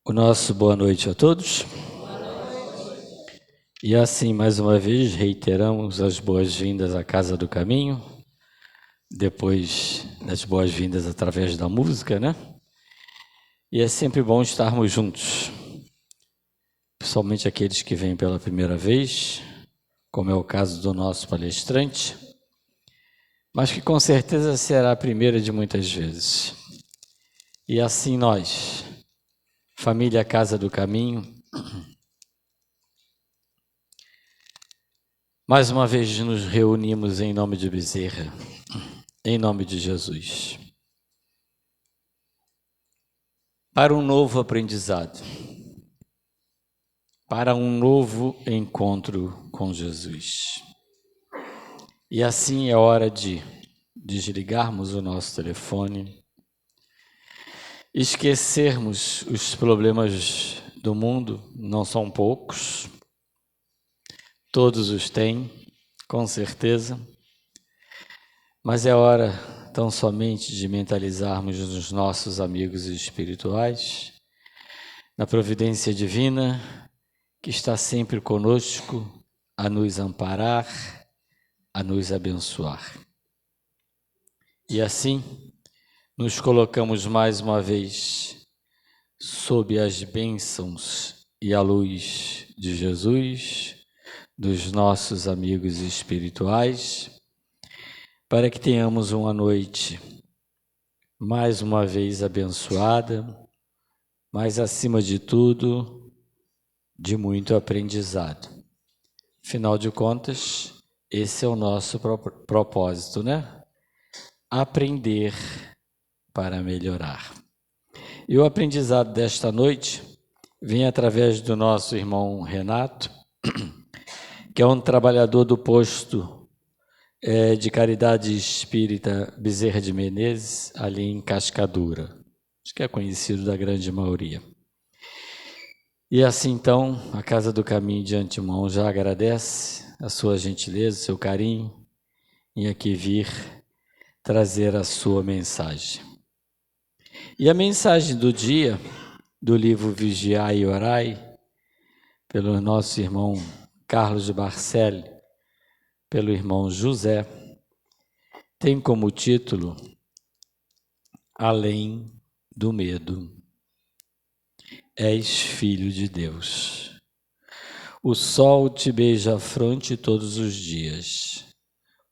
O nosso boa noite a todos. E assim, mais uma vez, reiteramos as boas-vindas à Casa do Caminho, depois das boas-vindas através da música, né? E é sempre bom estarmos juntos, principalmente aqueles que vêm pela primeira vez, como é o caso do nosso palestrante, mas que com certeza será a primeira de muitas vezes. E assim nós, família Casa do Caminho, mais uma vez nos reunimos em nome de Bezerra, em nome de Jesus, para um novo aprendizado, para um novo encontro com Jesus. E assim é hora de desligarmos o nosso telefone, esquecermos os problemas do mundo, não são poucos, todos os têm, com certeza, mas é hora tão somente de mentalizarmos nos nossos amigos espirituais, na providência divina, que está sempre conosco, a nos amparar, a nos abençoar. E assim, nos colocamos mais uma vez sob as bênçãos e a luz de Jesus, dos nossos amigos espirituais, para que tenhamos uma noite mais uma vez abençoada, mas acima de tudo, de muito aprendizado. Afinal de contas, esse é o nosso propósito, né? Aprender para melhorar. E o aprendizado desta noite vem através do nosso irmão Renato, que é um trabalhador do posto de Caridade Espírita Bezerra de Menezes, ali em Cascadura. Acho que é conhecido da grande maioria. E assim então, a Casa do Caminho de antemão já agradece a sua gentileza, o seu carinho em aqui vir trazer a sua mensagem. E a mensagem do dia, do livro Vigiai e Orai, pelo nosso irmão Carlos de Barcelli, pelo irmão José, tem como título Além do Medo. És filho de Deus. O sol te beija a fronte todos os dias.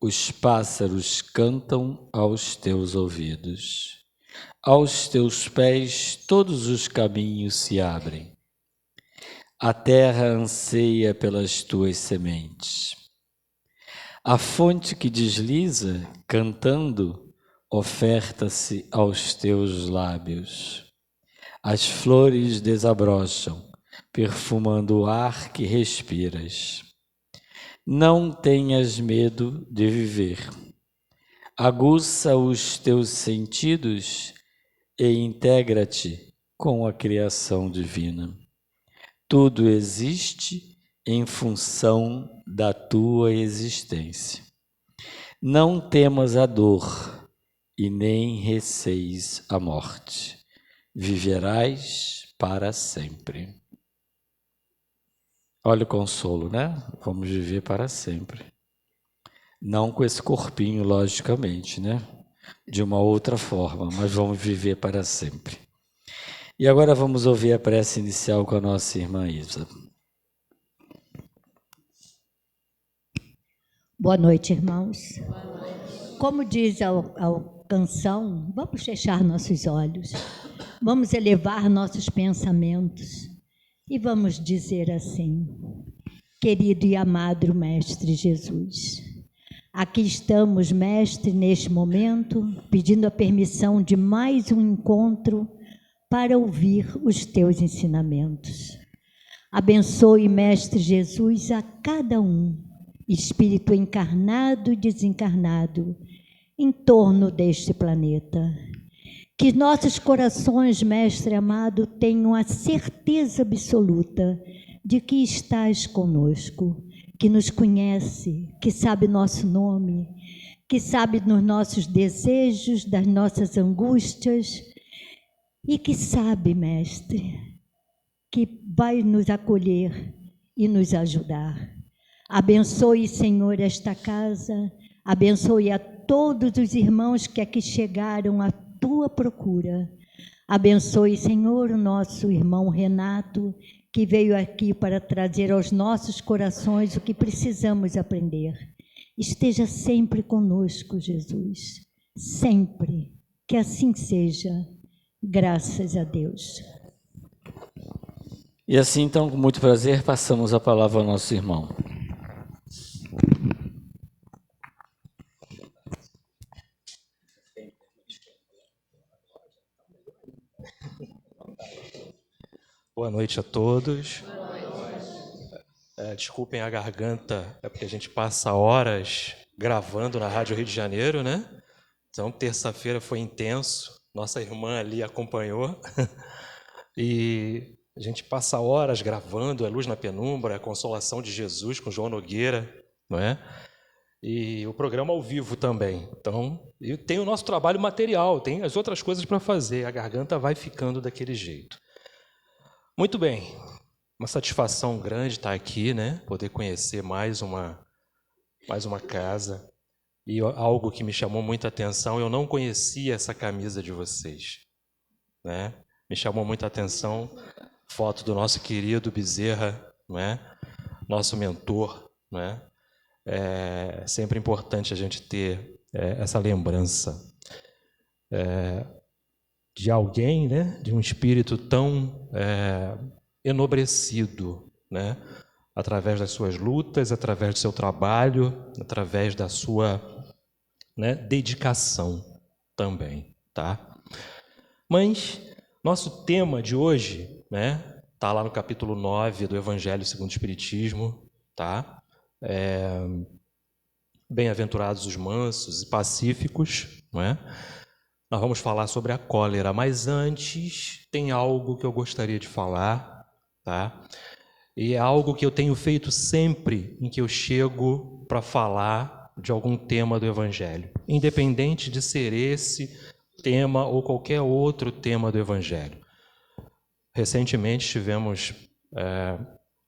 Os pássaros cantam aos teus ouvidos. Aos teus pés todos os caminhos se abrem. A terra anseia pelas tuas sementes. A fonte que desliza, cantando, oferta-se aos teus lábios. As flores desabrocham, perfumando o ar que respiras. Não tenhas medo de viver. Aguça os teus sentidos e integra-te com a criação divina. Tudo existe em função da tua existência. Não temas a dor e nem receis a morte. Viverás para sempre. Olha o consolo, né? Vamos viver para sempre. Não com esse corpinho, logicamente, né? De uma outra forma, mas vamos viver para sempre. E agora vamos ouvir a prece inicial com a nossa irmã Isa. Boa noite, irmãos. Como diz a canção, vamos fechar nossos olhos, vamos elevar nossos pensamentos e vamos dizer assim: querido e amado Mestre Jesus, aqui estamos, Mestre, neste momento, pedindo a permissão de mais um encontro para ouvir os teus ensinamentos. Abençoe, Mestre Jesus, a cada um, espírito encarnado e desencarnado, em torno deste planeta. Que nossos corações, Mestre amado, tenham a certeza absoluta de que estás conosco, que nos conhece, que sabe nosso nome, que sabe dos nossos desejos, das nossas angústias, e que sabe, Mestre, que vai nos acolher e nos ajudar. Abençoe, Senhor, esta casa, abençoe a todos os irmãos que aqui chegaram à tua procura. Abençoe, Senhor, o nosso irmão Renato, que veio aqui para trazer aos nossos corações o que precisamos aprender. Esteja sempre conosco, Jesus, sempre, que assim seja, graças a Deus. E assim, então, com muito prazer, passamos a palavra ao nosso irmão. Boa noite a todos. Desculpem a garganta, é porque a gente passa horas gravando na Rádio Rio de Janeiro, né? Então, terça-feira foi intenso. Nossa irmã ali acompanhou. E a gente passa horas gravando a Luz na Penumbra, a Consolação de Jesus com João Nogueira, não é? E o programa ao vivo também. Então, e tem o nosso trabalho material, tem as outras coisas para fazer. A garganta vai ficando daquele jeito. Muito bem, uma satisfação grande estar aqui, né? Poder conhecer mais uma casa. E algo que me chamou muita atenção, eu não conhecia essa camisa de vocês, né? Me chamou muita atenção, foto do nosso querido Bezerra, não é? Nosso mentor, não é? É sempre importante a gente ter essa lembrança de alguém, né? De um espírito tão enobrecido, né? Através das suas lutas, através do seu trabalho, através da sua, né, dedicação também, tá? Mas nosso tema de hoje, né, tá lá no capítulo 9 do Evangelho segundo o Espiritismo, tá? Bem-aventurados os mansos e pacíficos, não é? Nós vamos falar sobre a cólera, mas antes tem algo que eu gostaria de falar, tá? E é algo que eu tenho feito sempre em que eu chego para falar de algum tema do Evangelho, independente de ser esse tema ou qualquer outro tema do Evangelho. Recentemente estivemos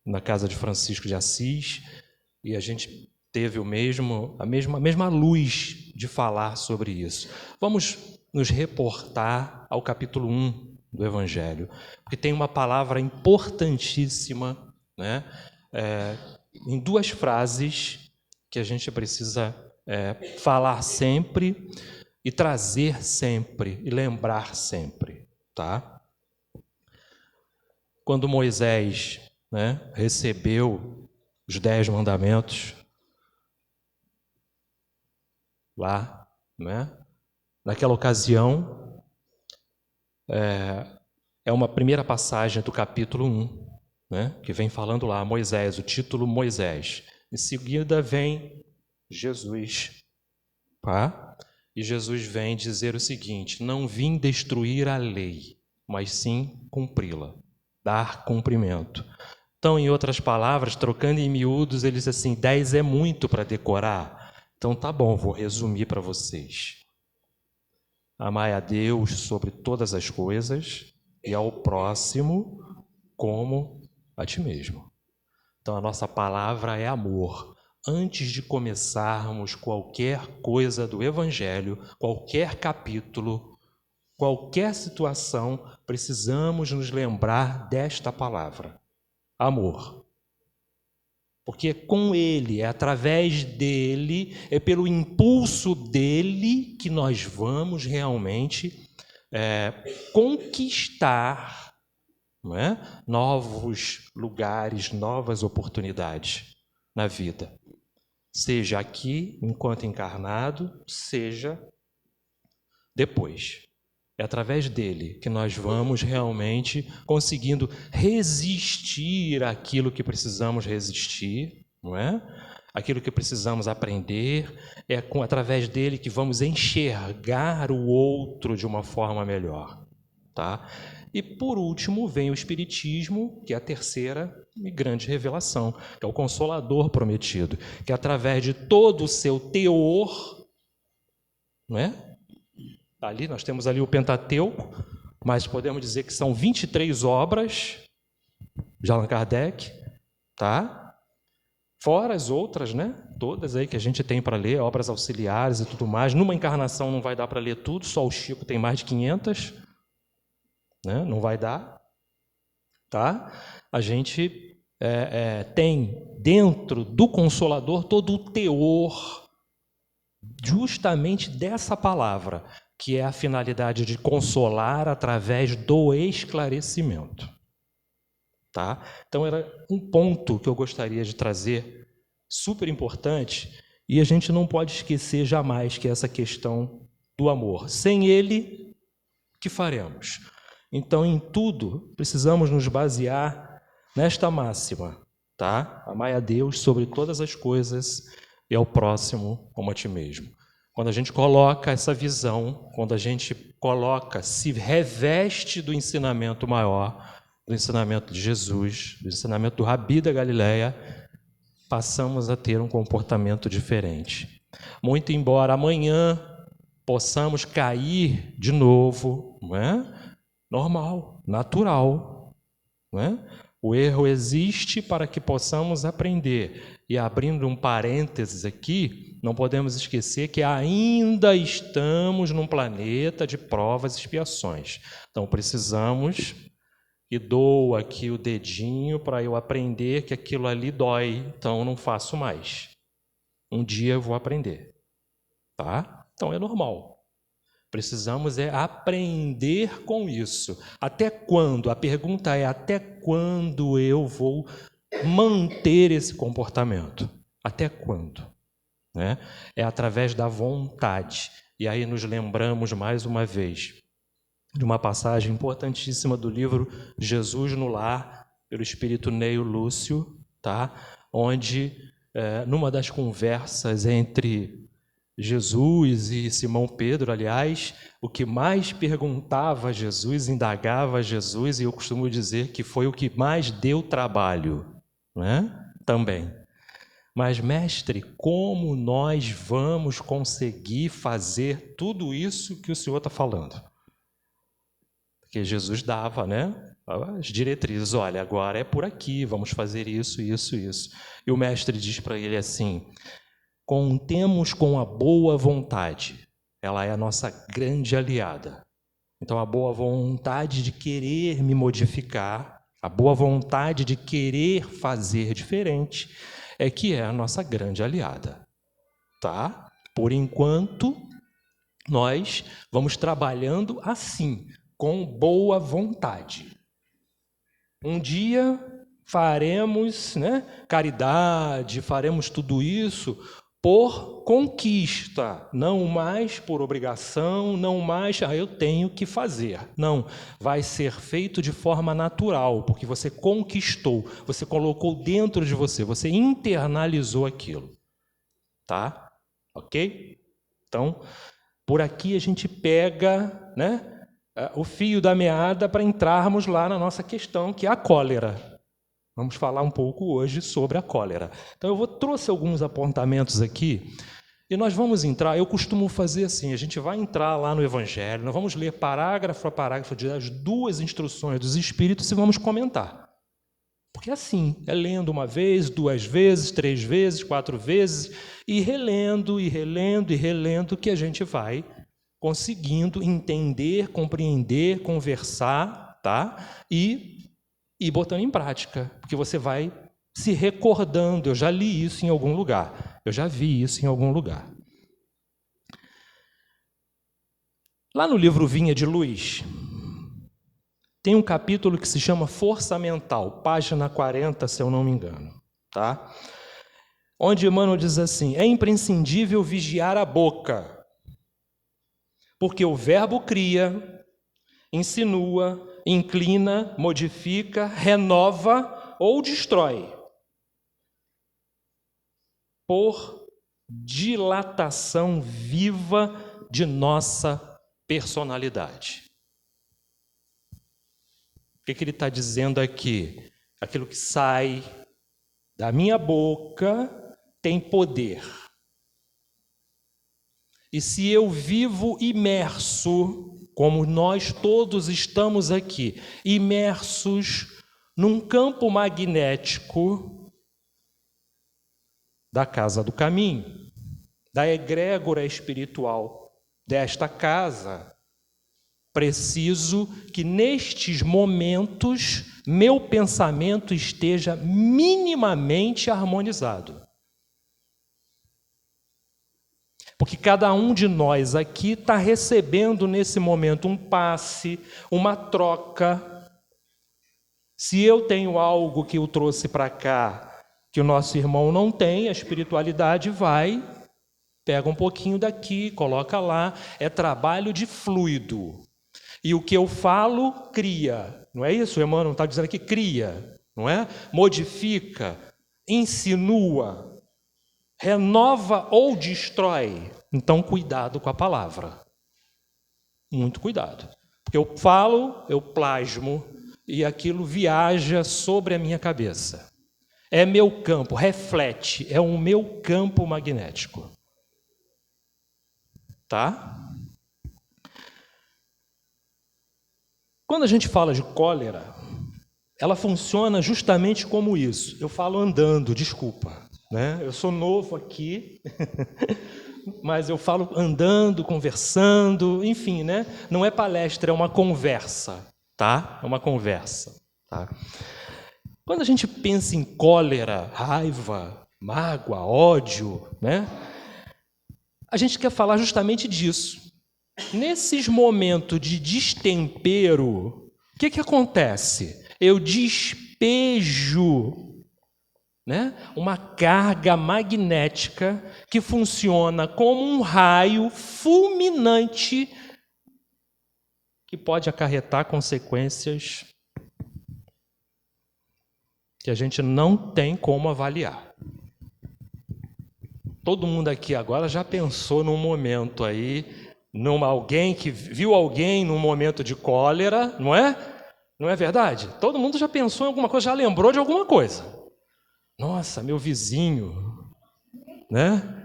na casa de Francisco de Assis e a gente teve a mesma luz de falar sobre isso. Vamos nos reportar ao capítulo 1 do Evangelho, porque tem uma palavra importantíssima, né? Em 2 frases que a gente precisa falar sempre e trazer sempre e lembrar sempre, tá? Quando Moisés, né, recebeu os 10 mandamentos lá, né? Naquela ocasião, é uma primeira passagem do capítulo 1, né, que vem falando lá, Moisés, o título Moisés. Em seguida vem Jesus, tá? E Jesus vem dizer o seguinte: não vim destruir a lei, mas sim cumpri-la, dar cumprimento. Então, em outras palavras, trocando em miúdos, ele diz assim, 10 é muito para decorar. Então, tá bom, vou resumir para vocês. Amai a Deus sobre todas as coisas e ao próximo como a ti mesmo. Então, a nossa palavra é amor. Antes de começarmos qualquer coisa do Evangelho, qualquer capítulo, qualquer situação, precisamos nos lembrar desta palavra. Amor. Porque com Ele, é através dEle, é pelo impulso dEle que nós vamos realmente conquistar, não é? Novos lugares, novas oportunidades na vida. Seja aqui, enquanto encarnado, seja depois. É através dele que nós vamos realmente conseguindo resistir àquilo que precisamos resistir, não é? Aquilo que precisamos aprender, através dele que vamos enxergar o outro de uma forma melhor, tá? E, por último, vem o Espiritismo, que é a terceira e grande revelação, que é o Consolador prometido, que através de todo o seu teor, não é? Ali, nós temos ali o Pentateuco, mas podemos dizer que são 23 obras de Allan Kardec, tá? Fora as outras, né? Todas aí que a gente tem para ler, obras auxiliares e tudo mais. Numa encarnação não vai dar para ler tudo, só o Chico tem mais de 500, né? Não vai dar, tá? A gente tem dentro do Consolador todo o teor justamente dessa palavra, que é a finalidade de consolar através do esclarecimento. Tá? Então, era um ponto que eu gostaria de trazer, super importante, e a gente não pode esquecer jamais que é essa questão do amor. Sem ele, o que faremos? Então, em tudo, precisamos nos basear nesta máxima, tá? Amai a Deus sobre todas as coisas e ao próximo como a ti mesmo. Quando a gente coloca essa visão, quando a gente se reveste do ensinamento maior, do ensinamento de Jesus, do ensinamento do Rabi da Galileia, passamos a ter um comportamento diferente. Muito embora amanhã possamos cair de novo, não é? Normal, natural, não é? O erro existe para que possamos aprender. E abrindo um parênteses aqui, não podemos esquecer que ainda estamos num planeta de provas e expiações. Então precisamos, e dou aqui o dedinho para eu aprender que aquilo ali dói, então eu não faço mais. Um dia eu vou aprender, tá? Então é normal. Precisamos aprender com isso. Até quando? A pergunta é, até quando eu vou manter esse comportamento? Até quando? Né? É através da vontade. E aí nos lembramos mais uma vez de uma passagem importantíssima do livro Jesus no Lar, pelo espírito Neio Lúcio, tá? Onde, numa das conversas entre Jesus e Simão Pedro, aliás, o que mais perguntava a Jesus, indagava a Jesus, e eu costumo dizer que foi o que mais deu trabalho, né? Também. Mas, mestre, como nós vamos conseguir fazer tudo isso que o Senhor está falando? Porque Jesus dava, né, as diretrizes. Olha, agora é por aqui, vamos fazer isso, isso, isso. E o mestre diz para ele assim: contemos com a boa vontade. Ela é a nossa grande aliada. Então, a boa vontade de querer me modificar, a boa vontade de querer fazer diferente, é que é a nossa grande aliada. Tá? Por enquanto, nós vamos trabalhando assim, com boa vontade. Um dia faremos, né, caridade, faremos tudo isso por conquista, não mais por obrigação, não mais, eu tenho que fazer. Não, vai ser feito de forma natural, porque você conquistou, você colocou dentro de você, você internalizou aquilo. Tá? Ok? Então, por aqui a gente pega, né, o fio da meada para entrarmos lá na nossa questão, que é a cólera. Vamos falar um pouco hoje sobre a cólera. Então, trouxe alguns apontamentos aqui, e nós vamos entrar, eu costumo fazer assim, a gente vai entrar lá no Evangelho, nós vamos ler parágrafo a parágrafo das 2 instruções dos Espíritos e vamos comentar. Porque é assim, é lendo uma vez, 2 vezes, 3 vezes, 4 vezes, e relendo, e relendo, e relendo, que a gente vai conseguindo entender, compreender, conversar, tá? E botando em prática, porque você vai se recordando. Eu já li isso em algum lugar, eu já vi isso em algum lugar. Lá no livro Vinha de Luz, tem um capítulo que se chama Força Mental, página 40, se eu não me engano, tá? Onde Emmanuel diz assim: é imprescindível vigiar a boca, porque o verbo cria, insinua, inclina, modifica, renova ou destrói por dilatação viva de nossa personalidade. O que ele está dizendo aqui? Aquilo que sai da minha boca tem poder. E se eu vivo imerso, como nós todos estamos aqui, imersos num campo magnético da casa do caminho, da egrégora espiritual desta casa, preciso que nestes momentos meu pensamento esteja minimamente harmonizado. Porque cada um de nós aqui está recebendo nesse momento um passe, uma troca. Se eu tenho algo que eu trouxe para cá, que o nosso irmão não tem, a espiritualidade vai, pega um pouquinho daqui, coloca lá. É trabalho de fluido. E o que eu falo, cria. Não é isso? O Emmanuel está dizendo aqui, cria, não é? Modifica, insinua, renova ou destrói. Então, cuidado com a palavra. Muito cuidado. Porque eu falo, eu plasmo, e aquilo viaja sobre a minha cabeça. É meu campo, reflete, é o meu campo magnético. Tá? Quando a gente fala de cólera, ela funciona justamente como isso. Eu falo andando, desculpa, né? Eu sou novo aqui, mas eu falo andando, conversando, enfim, né? Não é palestra, é uma conversa, tá? É uma conversa, tá? Quando a gente pensa em cólera, raiva, mágoa, ódio, né? A gente quer falar justamente disso. Nesses momentos de destempero, o que acontece? Eu despejo, né, uma carga magnética que funciona como um raio fulminante que pode acarretar consequências que a gente não tem como avaliar. Todo mundo aqui agora já pensou num momento aí, alguém que viu alguém num momento de cólera, não é? Não é verdade? Todo mundo já pensou em alguma coisa, já lembrou de alguma coisa. Nossa, meu vizinho, né?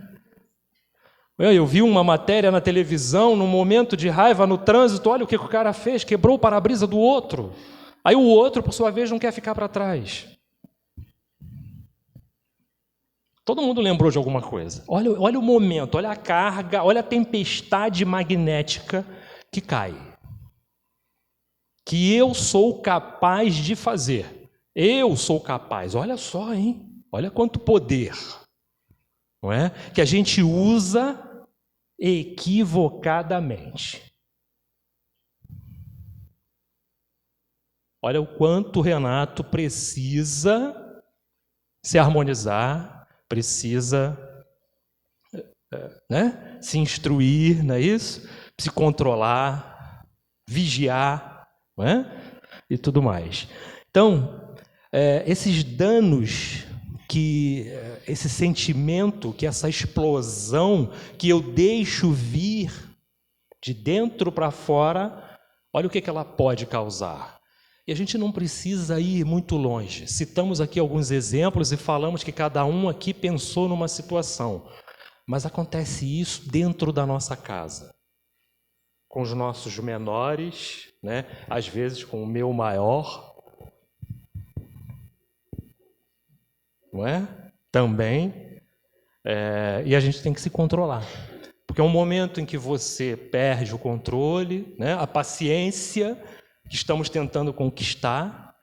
Eu vi uma matéria na televisão, num momento de raiva no trânsito, olha o que o cara fez, quebrou o para-brisa do outro. Aí o outro, por sua vez, não quer ficar para trás. Todo mundo lembrou de alguma coisa. Olha o momento, olha a carga, olha a tempestade magnética que cai. Que eu sou capaz de fazer. Eu sou capaz. Olha só, hein? Olha quanto poder. Não é? Que a gente usa equivocadamente. Olha o quanto o Renato precisa se harmonizar, precisa se instruir, não é isso? Se controlar, vigiar, não é? E tudo mais. Então, esses danos esse sentimento, que essa explosão que eu deixo vir de dentro para fora, olha o que ela pode causar. E a gente não precisa ir muito longe. Citamos aqui alguns exemplos e falamos que cada um aqui pensou numa situação. Mas acontece isso dentro da nossa casa. Com os nossos menores, né? Às vezes com o meu maior. Não é? Também. E a gente tem que se controlar. Porque é um momento em que você perde o controle, né? A paciência que estamos tentando conquistar.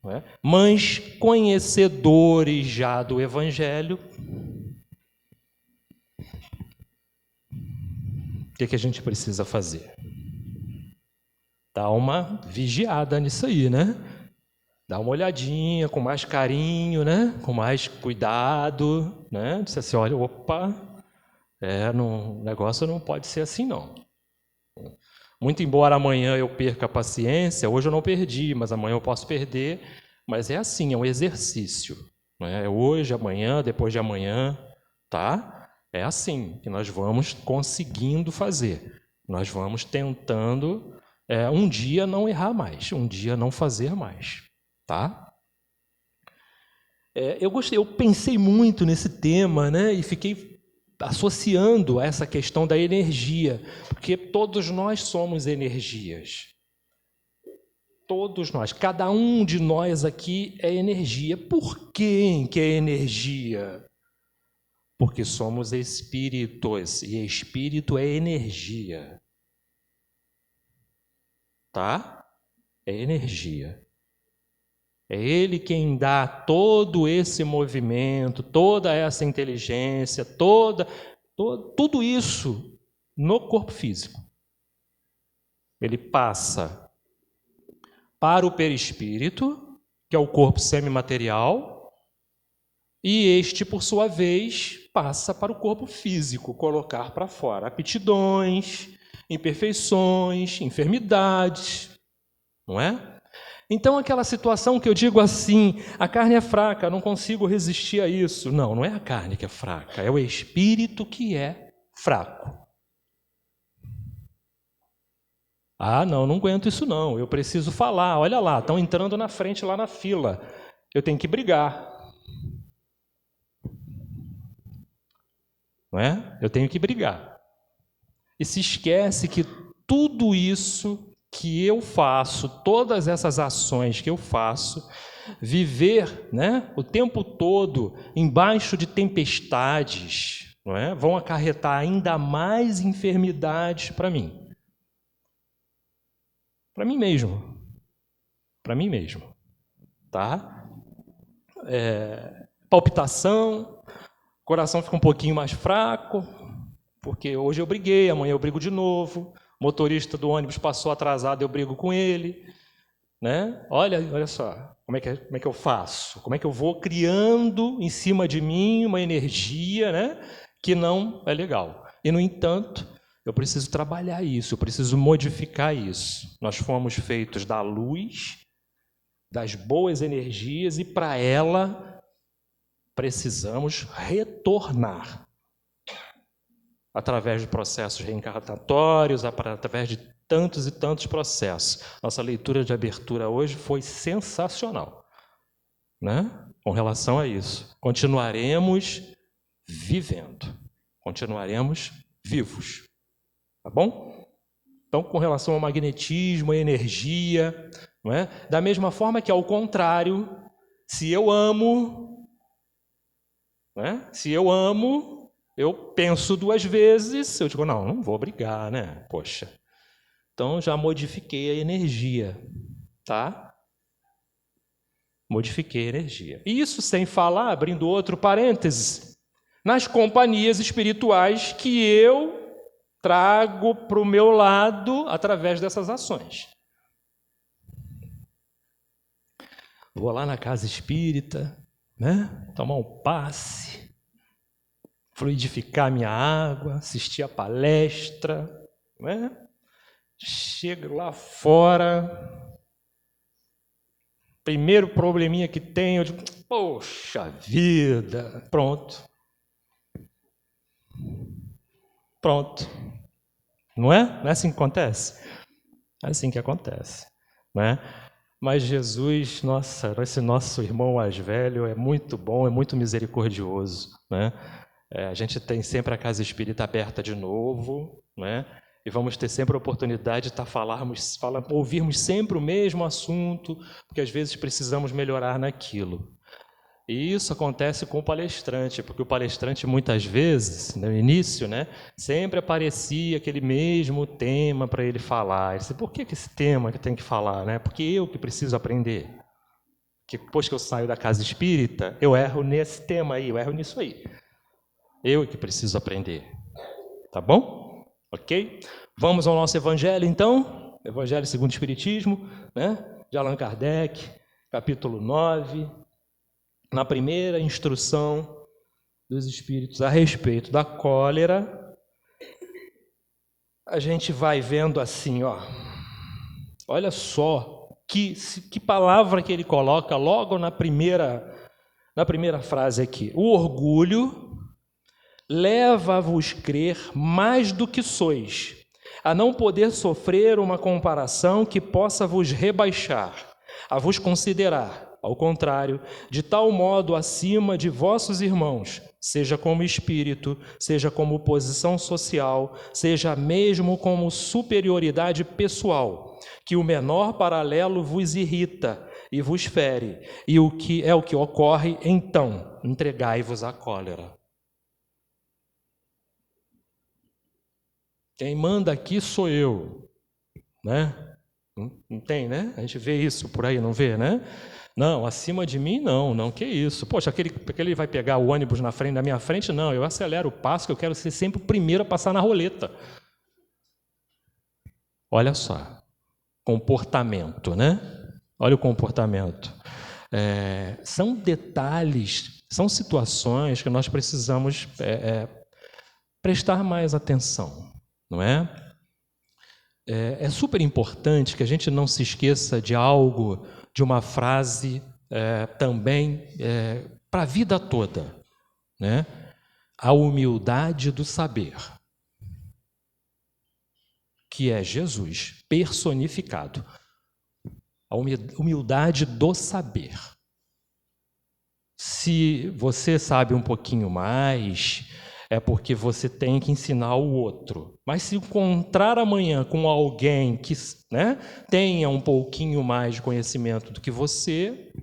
Não é? Mas conhecedores já do Evangelho, o que a gente precisa fazer? Dar uma vigiada nisso aí, né? Dá uma olhadinha com mais carinho, né? Com mais cuidado, né? Diz assim, olha, opa, o negócio não pode ser assim, não. Muito embora amanhã eu perca a paciência, hoje eu não perdi, mas amanhã eu posso perder. Mas é assim, é um exercício. Né? É hoje, amanhã, depois de amanhã, tá? É assim que nós vamos conseguindo fazer. Nós vamos tentando um dia não errar mais, um dia não fazer mais. Tá? Eu pensei muito nesse tema, né? E fiquei associando a essa questão da energia, porque todos nós somos energias. Todos nós, cada um de nós aqui é energia. Por que é energia? Porque somos espíritos, e espírito é energia. Tá? É energia. É Ele quem dá todo esse movimento, toda essa inteligência, tudo isso no corpo físico. Ele passa para o perispírito, que é o corpo semimaterial, e este, por sua vez, passa para o corpo físico, colocar para fora aptidões, imperfeições, enfermidades, não é? Então, aquela situação que eu digo assim, a carne é fraca, não consigo resistir a isso. Não, não é a carne que é fraca, é o espírito que é fraco. Ah, não aguento isso não, eu preciso falar, olha lá, estão entrando na frente lá na fila, eu tenho que brigar. Não é? Eu tenho que brigar. E se esquece que tudo isso que eu faço, todas essas ações que eu faço, viver, né, o tempo todo embaixo de tempestades, não é? Vão acarretar ainda mais enfermidades para mim. Para mim mesmo. Para mim mesmo. Tá? Palpitação, coração fica um pouquinho mais fraco, porque hoje eu briguei, amanhã eu brigo de novo. O motorista do ônibus passou atrasado, eu brigo com ele, né? Olha só, como é que eu faço? Como é que eu vou criando em cima de mim uma energia, né, que não é legal. E, no entanto, eu preciso trabalhar isso, eu preciso modificar isso. Nós fomos feitos da luz, das boas energias, e para ela precisamos retornar. através de processos reencarnatórios, através de tantos e tantos processos. Nossa leitura de abertura hoje foi sensacional, né? Com relação a isso. Continuaremos vivendo, continuaremos vivos, tá bom? Então, com relação ao magnetismo, a energia, não é? Da mesma forma que, ao contrário, se eu amo, né? Se eu amo, eu penso duas vezes, eu digo, não vou brigar, né? Poxa. Então, já modifiquei a energia, tá? Modifiquei a energia. E isso sem falar, abrindo outro parêntese, nas companhias espirituais que eu trago para o meu lado através dessas ações. Vou lá na casa espírita, né? Tomar um passe, fluidificar minha água, assistir a palestra, né? Chego lá fora, primeiro probleminha que tenho, eu digo, poxa vida, pronto. Não é? Não é assim que acontece? É assim que acontece, né? Mas Jesus, nossa, esse nosso irmão mais velho é muito bom, é muito misericordioso, né? A gente tem sempre a casa espírita aberta de novo, né? E vamos ter sempre a oportunidade de ouvirmos sempre o mesmo assunto, porque às vezes precisamos melhorar naquilo. E isso acontece com o palestrante, porque o palestrante muitas vezes, no início, né, sempre aparecia aquele mesmo tema para ele falar. Ele disse, por que esse tema que tem que falar? Né? Porque eu que preciso aprender. Porque depois que eu saio da casa espírita, eu erro nesse tema aí, eu erro nisso aí. Eu que preciso aprender. Tá bom? Ok? Vamos ao nosso evangelho, então. Evangelho segundo o Espiritismo, né, de Allan Kardec, capítulo 9. Na primeira instrução dos espíritos a respeito da cólera, a gente vai vendo assim, ó. Olha só que palavra que ele coloca logo na primeira frase aqui. O orgulho leva a vos crer mais do que sois, a não poder sofrer uma comparação que possa vos rebaixar, a vos considerar, ao contrário, de tal modo acima de vossos irmãos, seja como espírito, seja como posição social, seja mesmo como superioridade pessoal, que o menor paralelo vos irrita e vos fere, e o que ocorre, então, entregai-vos à cólera. Quem manda aqui sou eu, né? Não tem, né? A gente vê isso por aí, não vê, né? Não, acima de mim, não, que isso? Poxa, aquele vai pegar o ônibus na minha frente, não, eu acelero o passo, que eu quero ser sempre o primeiro a passar na roleta. Olha só, comportamento, né? Olha o comportamento. São detalhes, são situações que nós precisamos prestar mais atenção, não é? É super importante que a gente não se esqueça de algo, de uma frase também para a vida toda, né? A humildade do saber, que é Jesus personificado. A humildade do saber. Se você sabe um pouquinho mais, é porque você tem que ensinar o outro. Mas se encontrar amanhã com alguém que, né, tenha um pouquinho mais de conhecimento do que você,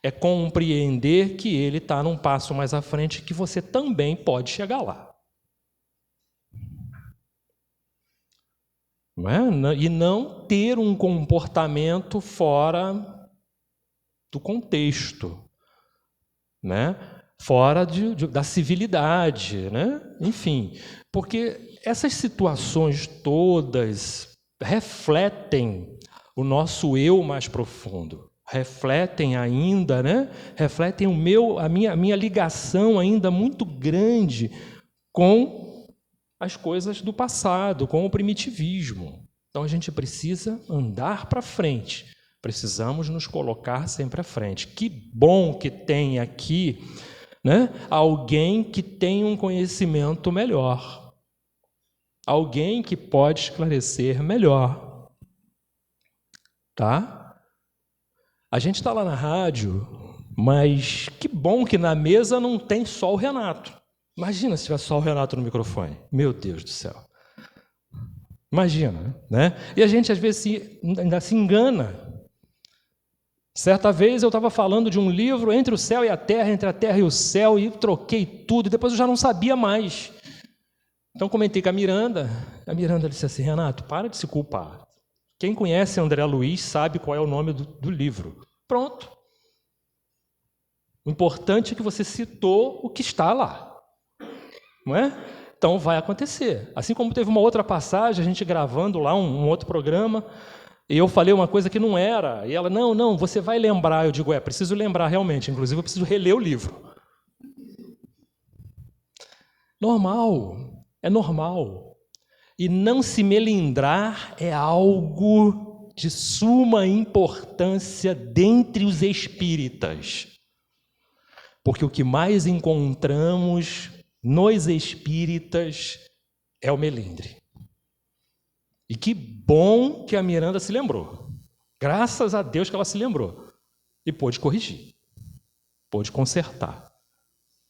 é compreender que ele está num passo mais à frente, que você também pode chegar lá. Não é? E não ter um comportamento fora do contexto, né? Fora da civilidade, né? Enfim, porque essas situações todas refletem o nosso eu mais profundo, refletem ainda, né? Refletem a minha ligação ainda muito grande com as coisas do passado, com o primitivismo. Então a gente precisa andar para frente, precisamos nos colocar sempre à frente. Que bom que tem aqui, né, alguém que tem um conhecimento melhor, alguém que pode esclarecer melhor. Tá? A gente está lá na rádio, mas que bom que na mesa não tem só o Renato. Imagina se tivesse só o Renato no microfone. Meu Deus do céu. Imagina, né? E a gente às vezes ainda se engana. Certa vez eu estava falando de um livro entre o céu e a terra, entre a terra e o céu, e troquei tudo, e depois eu já não sabia mais. Então comentei com a Miranda disse assim: Renato, para de se culpar. Quem conhece André Luiz sabe qual é o nome do livro. Pronto. O importante é que você citou o que está lá. Não é? Então vai acontecer. Assim como teve uma outra passagem, a gente gravando lá um outro programa, e eu falei uma coisa que não era, e ela, não, você vai lembrar. Eu digo, preciso lembrar realmente, inclusive eu preciso reler o livro. Normal, é normal. E não se melindrar é algo de suma importância dentre os espíritas. Porque o que mais encontramos nos espíritas é o melindre. E que bom que a Miranda se lembrou. Graças a Deus que ela se lembrou. E pôde corrigir. Pôde consertar.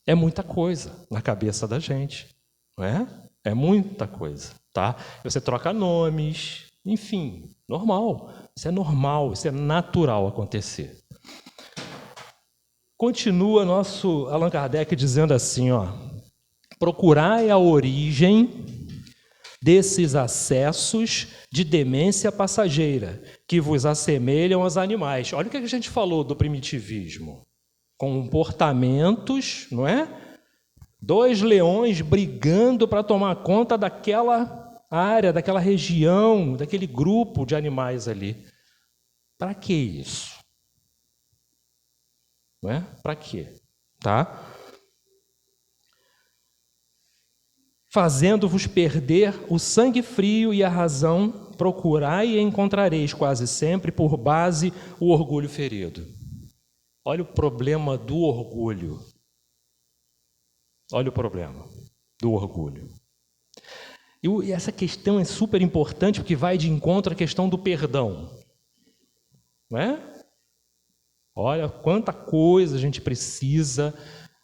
É muita coisa na cabeça da gente. Não é? É muita coisa. Tá? Você troca nomes. Enfim, normal. Isso é normal, isso é natural acontecer. Continua nosso Allan Kardec dizendo assim, procurai a origem desses acessos de demência passageira, que vos assemelham aos animais. Olha o que a gente falou do primitivismo. Comportamentos, não é? 2 leões brigando para tomar conta daquela área, daquela região, daquele grupo de animais ali. Para que isso? Não é? Para quê? Tá? Fazendo-vos perder o sangue frio e a razão, procurai e encontrareis quase sempre por base o orgulho ferido. Olha o problema do orgulho. Olha o problema do orgulho. E essa questão é super importante porque vai de encontro à questão do perdão. Não é? Olha quanta coisa a gente precisa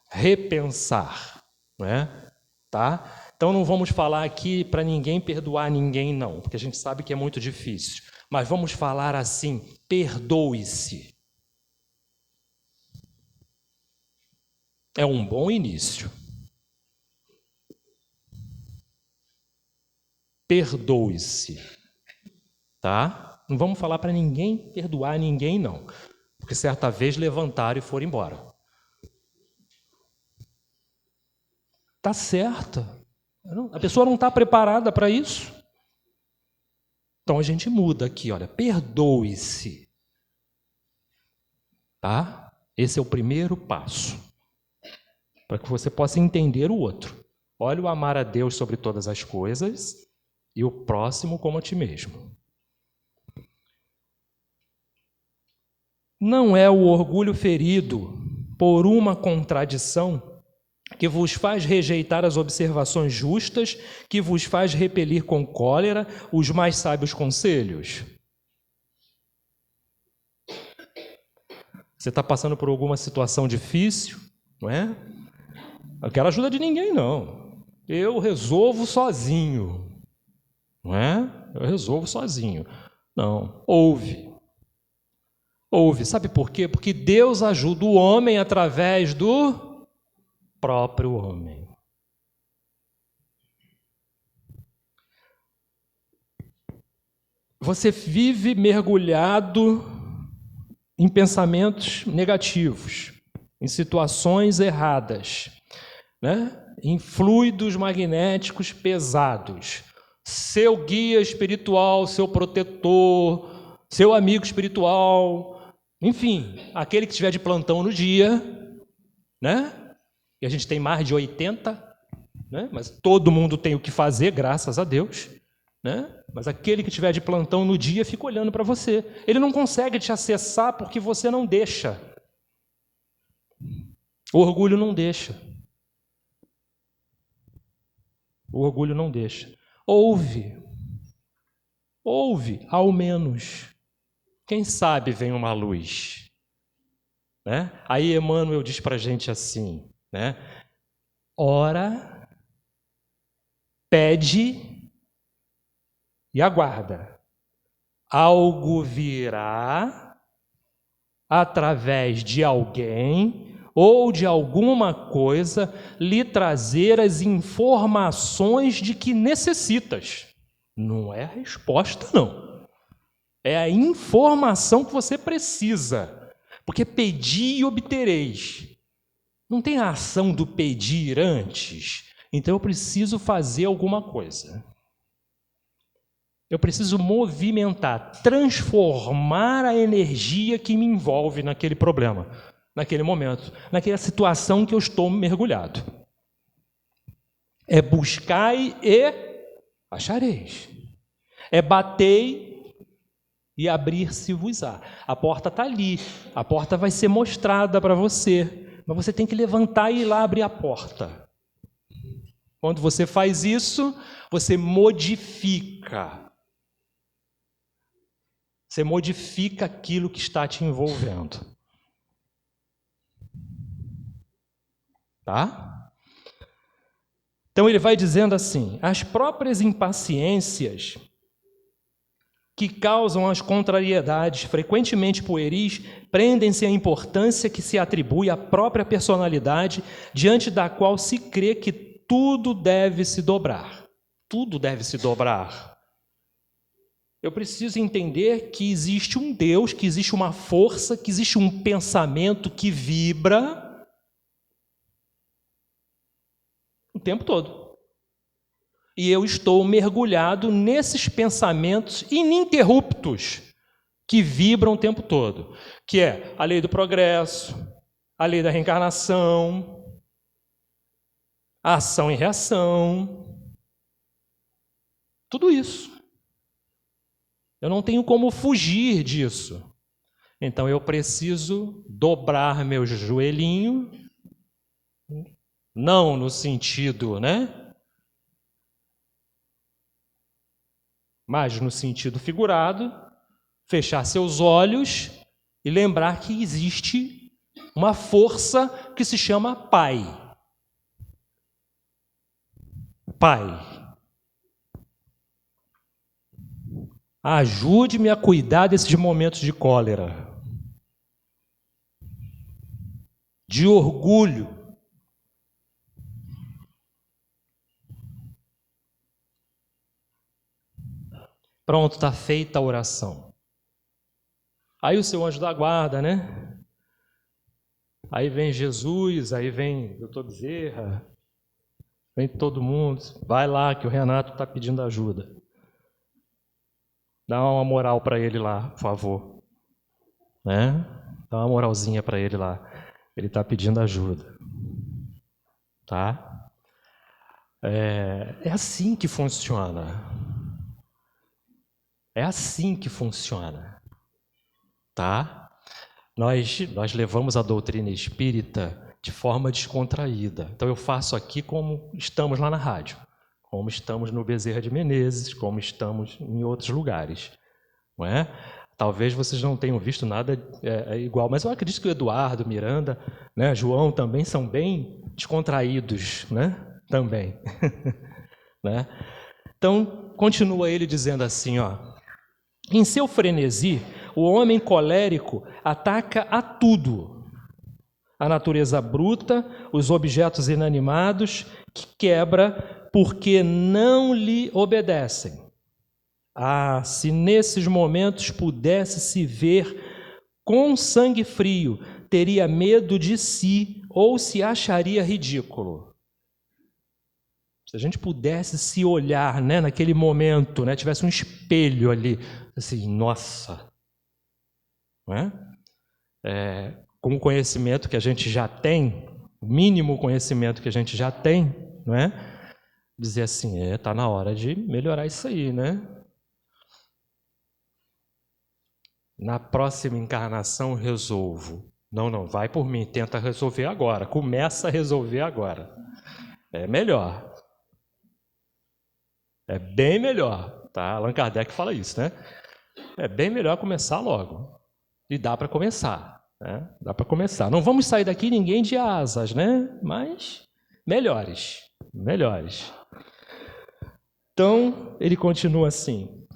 repensar. Não é? Tá? Então não vamos falar aqui para ninguém perdoar ninguém, não, porque a gente sabe que é muito difícil. Mas vamos falar assim, perdoe-se. É um bom início. Perdoe-se. Tá? Não vamos falar para ninguém perdoar ninguém, não. Porque certa vez levantaram e foram embora. Tá certa. A pessoa não está preparada para isso. Então a gente muda aqui, olha, perdoe-se. Tá? Esse é o primeiro passo. Para que você possa entender o outro. Olha o amar a Deus sobre todas as coisas e o próximo como a ti mesmo. Não é o orgulho ferido por uma contradição que vos faz rejeitar as observações justas, que vos faz repelir com cólera os mais sábios conselhos. Você está passando por alguma situação difícil, não é? Não quero ajuda de ninguém, não. Eu resolvo sozinho, não é? Eu resolvo sozinho. Não, ouve. Ouve, sabe por quê? Porque Deus ajuda o homem através do próprio homem. Você vive mergulhado em pensamentos negativos, em situações erradas, né? Em fluidos magnéticos pesados. Seu guia espiritual, seu protetor, seu amigo espiritual, enfim, aquele que estiver de plantão no dia, né? E a gente tem mais de 80, né? Mas todo mundo tem o que fazer, graças a Deus, né? Mas aquele que estiver de plantão no dia fica olhando para você. Ele não consegue te acessar porque você não deixa. O orgulho não deixa. O orgulho não deixa. ouve, ao menos. Quem sabe vem uma luz, né? Aí Emmanuel diz para a gente assim, né? Ora, pede e aguarda. Algo virá através de alguém ou de alguma coisa lhe trazer as informações de que necessitas. Não é a resposta, não. É a informação que você precisa. Porque pedi e obtereis. Não tem a ação do pedir antes. Então eu preciso fazer alguma coisa. Eu preciso movimentar, transformar a energia que me envolve naquele problema, naquele momento, naquela situação que eu estou mergulhado. É buscai e achareis. É batei e abrir-se-vos-á. A porta está ali, a porta vai ser mostrada para você, mas você tem que levantar e ir lá abrir a porta. Quando você faz isso, você modifica. Você modifica aquilo que está te envolvendo. Tá? Então ele vai dizendo assim: as próprias impaciências que causam as contrariedades frequentemente pueris prendem-se à importância que se atribui à própria personalidade, diante da qual se crê que tudo deve se dobrar. Tudo deve se dobrar. Eu preciso entender que existe um Deus, que existe uma força, que existe um pensamento que vibra o tempo todo. E eu estou mergulhado nesses pensamentos ininterruptos que vibram o tempo todo, que é a lei do progresso, a lei da reencarnação, a ação e reação, tudo isso. Eu não tenho como fugir disso. Então eu preciso dobrar meu joelhinho, não no sentido, né? Mas no sentido figurado, fechar seus olhos e lembrar que existe uma força que se chama Pai. Pai. Ajude-me a cuidar desses momentos de cólera, de orgulho. Pronto, está feita a oração. Aí o seu anjo da guarda, né? Aí vem Jesus, aí vem o Dr. Bezerra, vem todo mundo. Vai lá que o Renato está pedindo ajuda. Dá uma moral para ele lá, por favor. Né? Dá uma moralzinha para ele lá. Ele está pedindo ajuda. Tá? É assim que funciona. É assim que funciona. Tá? Nós levamos a doutrina espírita de forma descontraída. Então eu faço aqui como estamos lá na rádio. Como estamos no Bezerra de Menezes, como estamos em outros lugares. Não é? Talvez vocês não tenham visto nada igual, mas eu acredito que o Eduardo, Miranda, né, João também são bem descontraídos, né? Também. Né? Então, continua ele dizendo assim, ó: em seu frenesi, o homem colérico ataca a tudo. A natureza bruta, os objetos inanimados, que quebra porque não lhe obedecem. Ah, se nesses momentos pudesse se ver com sangue frio, teria medo de si ou se acharia ridículo. Se a gente pudesse se olhar, né, naquele momento, né, tivesse um espelho ali, assim, nossa, não é? Com o conhecimento que a gente já tem, o mínimo conhecimento que a gente já tem, não é? Dizer assim, está na hora de melhorar isso aí, né? Na próxima encarnação resolvo. Não, vai por mim, tenta resolver agora, começa a resolver agora. É melhor. É bem melhor, tá? Allan Kardec fala isso, né? É bem melhor começar logo. E dá para começar, né? Dá para começar. Não vamos sair daqui ninguém de asas, né? Mas melhores, melhores. Então, ele continua assim: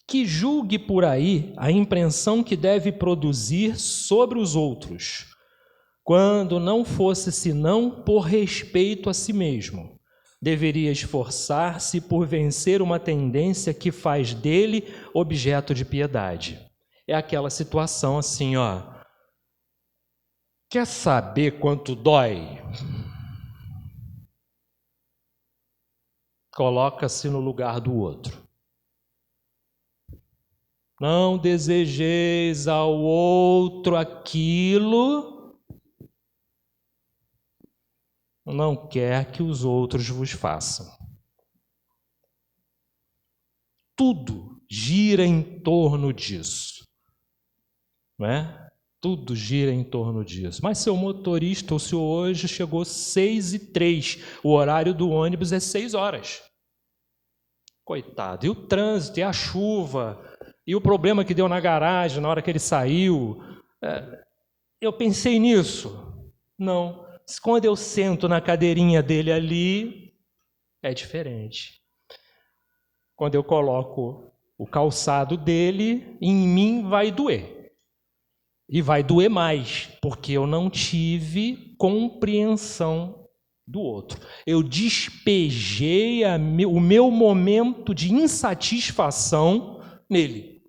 que julgue por aí a impressão que deve produzir sobre os outros, quando não fosse senão por respeito a si mesmo. Deveria esforçar-se por vencer uma tendência que faz dele objeto de piedade. É aquela situação assim, ó. Quer saber quanto dói? Coloca-se no lugar do outro. Não desejeis ao outro aquilo não quer que os outros vos façam. Tudo gira em torno disso, não é? Tudo gira em torno disso. Mas seu motorista, o senhor hoje chegou 6h03, o horário do ônibus é 6 horas. Coitado, e o trânsito, e a chuva, e o problema que deu na garagem na hora que ele saiu. Eu pensei nisso? Não. Quando eu sento na cadeirinha dele ali, é diferente. Quando eu coloco o calçado dele, em mim vai doer. E vai doer mais, porque eu não tive compreensão do outro. Eu despejei o meu momento de insatisfação nele.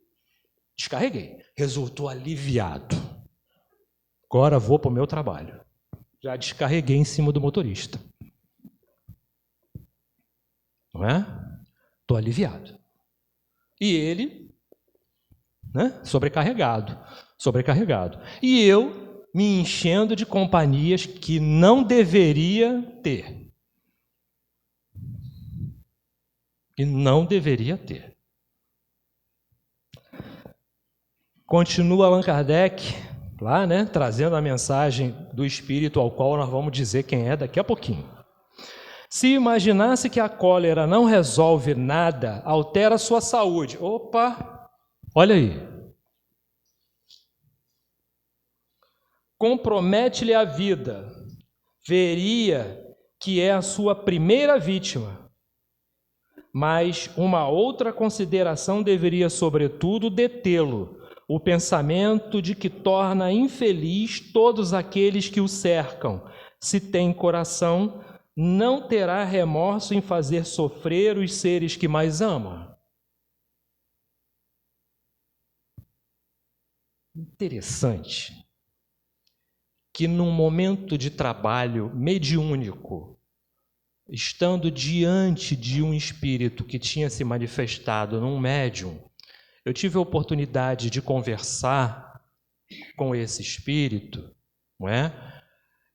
Descarreguei. Resultou aliviado. Agora vou para o meu trabalho. Já descarreguei em cima do motorista. Não é? Estou aliviado. E ele, né? Sobrecarregado. E eu me enchendo de companhias que não deveria ter. Continua Allan Kardec, lá, né, trazendo a mensagem do Espírito, ao qual nós vamos dizer quem é daqui a pouquinho. Se imaginasse que a cólera não resolve nada, altera a sua saúde. Opa, olha aí. Compromete-lhe a vida. Veria que é a sua primeira vítima. Mas uma outra consideração deveria, sobretudo, detê-lo. O pensamento de que torna infeliz todos aqueles que o cercam. Se tem coração, não terá remorso em fazer sofrer os seres que mais ama. Interessante que num momento de trabalho mediúnico, estando diante de um espírito que tinha se manifestado num médium, eu tive a oportunidade de conversar com esse espírito, não é?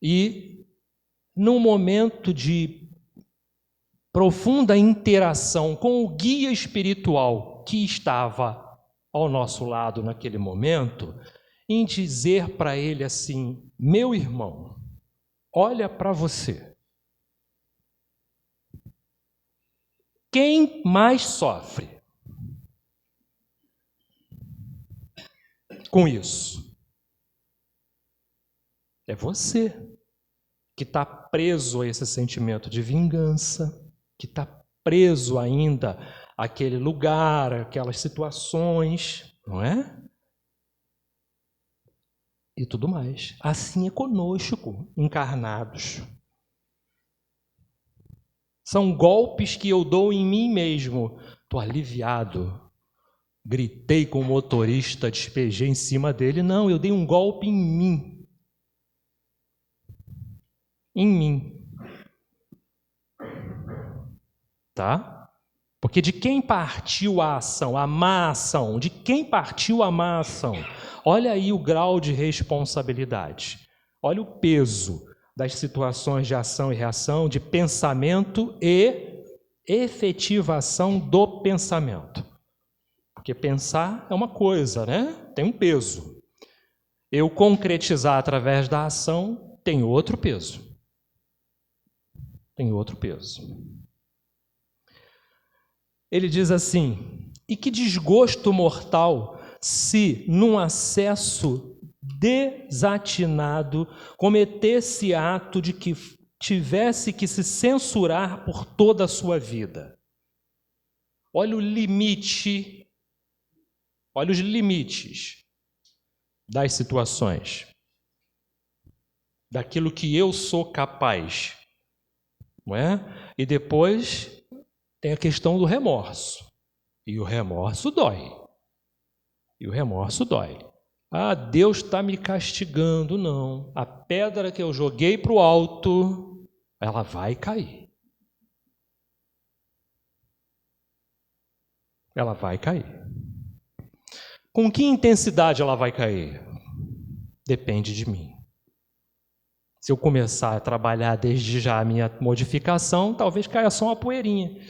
E num momento de profunda interação com o guia espiritual que estava ao nosso lado naquele momento, em dizer para ele assim: meu irmão, olha para você. Quem mais sofre com isso? É você, que está preso a esse sentimento de vingança, que está preso ainda àquele lugar, aquelas situações, não é? E tudo mais. Assim é conosco, encarnados. São golpes que eu dou em mim mesmo. Estou aliviado. Gritei com o motorista, despejei em cima dele. Não, eu dei um golpe em mim. Em mim. Tá? Porque de quem partiu a ação, a má ação? De quem partiu a má ação? Olha aí o grau de responsabilidade. Olha o peso das situações de ação e reação, de pensamento e efetivação do pensamento. Porque pensar é uma coisa, né? Tem um peso. Eu concretizar através da ação tem outro peso. Tem outro peso. Ele diz assim: e que desgosto mortal se, num acesso desatinado, cometesse ato de que tivesse que se censurar por toda a sua vida. Olha o limite, olha os limites das situações, daquilo que eu sou capaz, não é? E depois tem a questão do remorso. E o remorso dói. E o remorso dói. Ah, Deus está me castigando. Não. A pedra que eu joguei para o alto, ela vai cair. Ela vai cair. Com que intensidade ela vai cair? Depende de mim. Se eu começar a trabalhar desde já a minha modificação, talvez caia só uma poeirinha.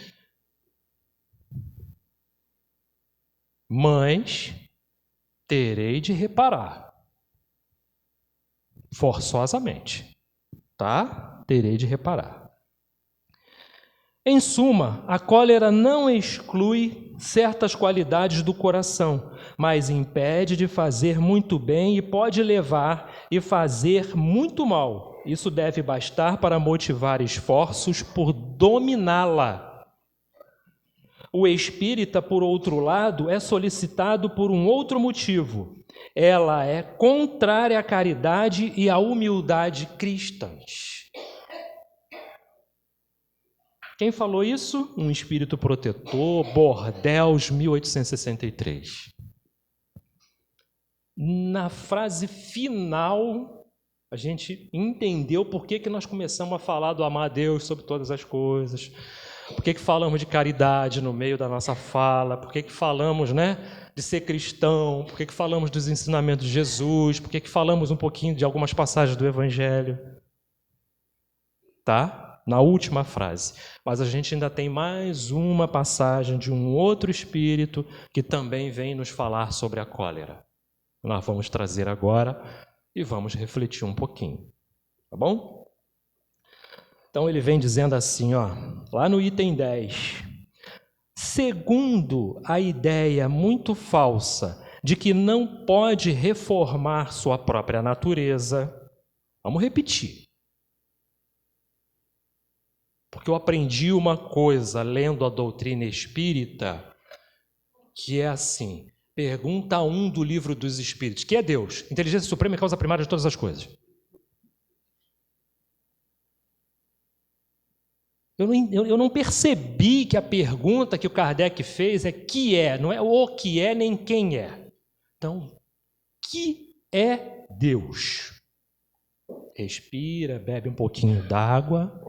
Mas terei de reparar. Forçosamente. Tá? Terei de reparar. Em suma, a cólera não exclui certas qualidades do coração, mas impede de fazer muito bem e pode levar e fazer muito mal. Isso deve bastar para motivar esforços por dominá-la. O espírita, por outro lado, é solicitado por um outro motivo. Ela é contrária à caridade e à humildade cristãs. Quem falou isso? Um espírito protetor, Bordels, 1863. Na frase final, a gente entendeu por que nós começamos a falar do amar a Deus sobre todas as coisas, por que falamos de caridade no meio da nossa fala, por que falamos, de ser cristão, por que falamos dos ensinamentos de Jesus, por que falamos um pouquinho de algumas passagens do Evangelho. Tá? Na última frase. Mas a gente ainda tem mais uma passagem de um outro espírito que também vem nos falar sobre a cólera. Nós vamos trazer agora e vamos refletir um pouquinho. Tá bom? Então ele vem dizendo assim, lá no item 10. Segundo a ideia muito falsa de que não pode reformar sua própria natureza, vamos repetir. Porque eu aprendi uma coisa lendo a doutrina espírita, que é assim, pergunta 1 do livro dos Espíritos, que é Deus, inteligência suprema e causa primária de todas as coisas. Eu não percebi que a pergunta que o Kardec fez é que é, não é o que é nem quem é. Então, que é Deus? Respira, bebe um pouquinho d'água.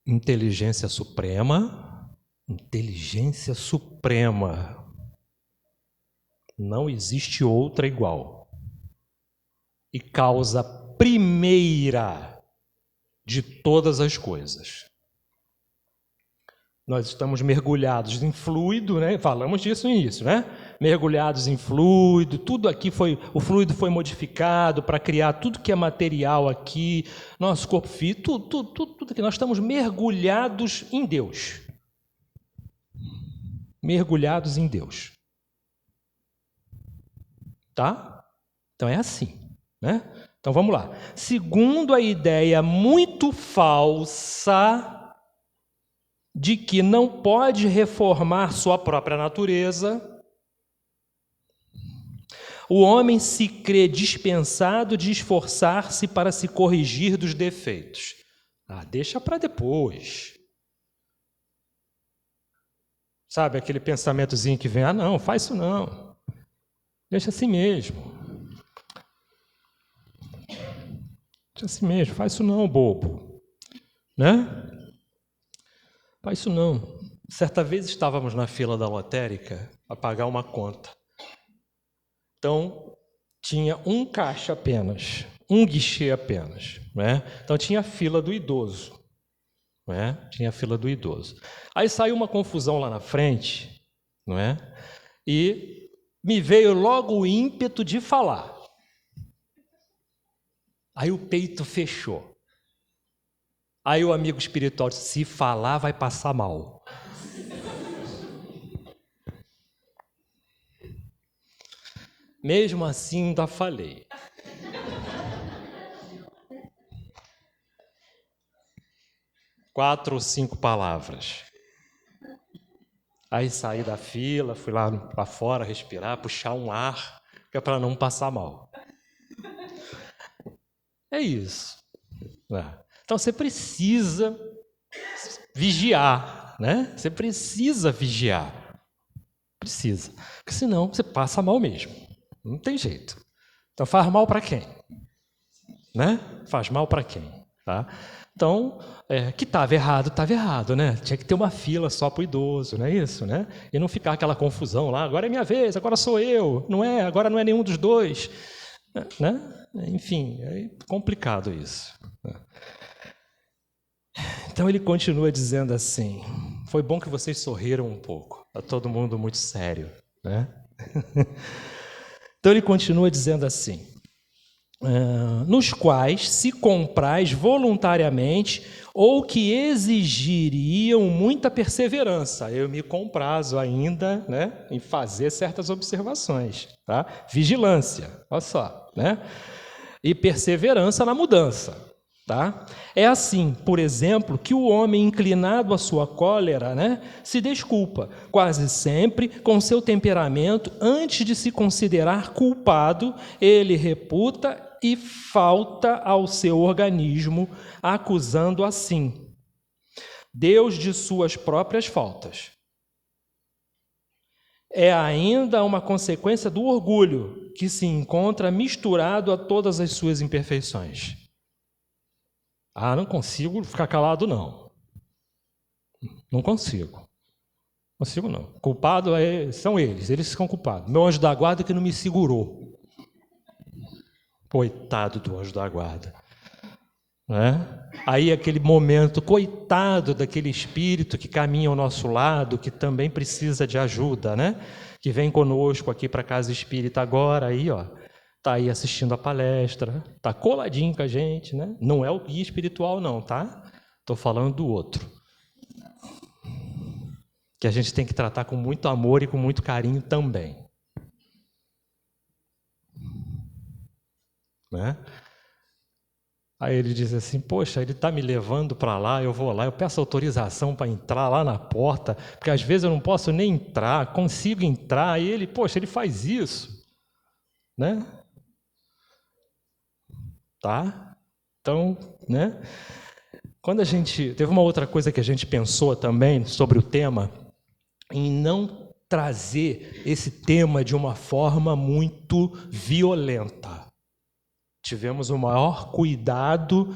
Inteligência suprema. Inteligência suprema. Não existe outra igual. E causa primeira de todas as coisas. Nós estamos mergulhados em fluido, Falamos disso no início, Mergulhados em fluido, tudo aqui o fluido foi modificado para criar tudo que é material aqui, nosso corpo físico, tudo aqui. Nós estamos mergulhados em Deus. Mergulhados em Deus. Tá? Então é assim, Então vamos lá. Segundo a ideia muito falsa de que não pode reformar sua própria natureza, o homem se crê dispensado de esforçar-se para se corrigir dos defeitos. Deixa para depois. Sabe aquele pensamentozinho que vem, não, faz isso não. Deixa assim mesmo. Deixa assim mesmo, faz isso não, bobo. Faz isso não. Certa vez estávamos na fila da lotérica para pagar uma conta. Então, tinha um caixa apenas, um guichê apenas. Então, tinha a fila do idoso. Tinha a fila do idoso. Aí saiu uma confusão lá na frente, e me veio logo o ímpeto de falar. Aí o peito fechou. Aí o amigo espiritual disse, se falar vai passar mal. Mesmo assim, ainda falei. Quatro ou 5 palavras. Aí saí da fila, fui lá para fora respirar, puxar um ar, que é para não passar mal. É isso. Então você precisa vigiar, né? Você precisa vigiar. Precisa. Porque senão você passa mal mesmo. Não tem jeito. Então faz mal para quem? Né? Faz mal para quem? Tá? Então, que estava errado, né? Tinha que ter uma fila só para o idoso, não é isso, né? E não ficar aquela confusão lá, agora é minha vez, agora sou eu, não é, agora não é nenhum dos dois, né? Enfim, é complicado isso. Então ele continua dizendo assim, foi bom que vocês sorriram um pouco, está todo mundo muito sério, né? Então ele continua dizendo assim, nos quais se comprais voluntariamente ou que exigiriam muita perseverança. Eu me comprazo ainda, né, em fazer certas observações, tá? Vigilância, olha só, né? E perseverança na mudança. Tá? É assim, por exemplo, que o homem inclinado à sua cólera, né, se desculpa, quase sempre com seu temperamento, antes de se considerar culpado, ele reputa e falta ao seu organismo, acusando assim Deus de suas próprias faltas. É ainda uma consequência do orgulho, que se encontra misturado a todas as suas imperfeições. Não consigo ficar calado, não. Não consigo. Consigo, não. Culpado são eles são culpados. Meu anjo da guarda que não me segurou. Coitado do anjo da guarda. Né? Aí aquele momento, coitado daquele espírito que caminha ao nosso lado, que também precisa de ajuda, né? Que vem conosco aqui para a Casa Espírita agora, aí, ó. Está aí assistindo a palestra, está coladinho com a gente, né? Não é o guia espiritual, não, tá? Estou falando do outro. Que a gente tem que tratar com muito amor e com muito carinho também. Né? Aí ele diz assim, poxa, ele está me levando para lá, eu vou lá, eu peço autorização para entrar lá na porta, porque às vezes eu não posso nem entrar, consigo entrar, e ele, poxa, ele faz isso. Né? Tá? Então, né? Quando a gente... Teve uma outra coisa que a gente pensou também sobre o tema, em não trazer esse tema de uma forma muito violenta. Tivemos o maior cuidado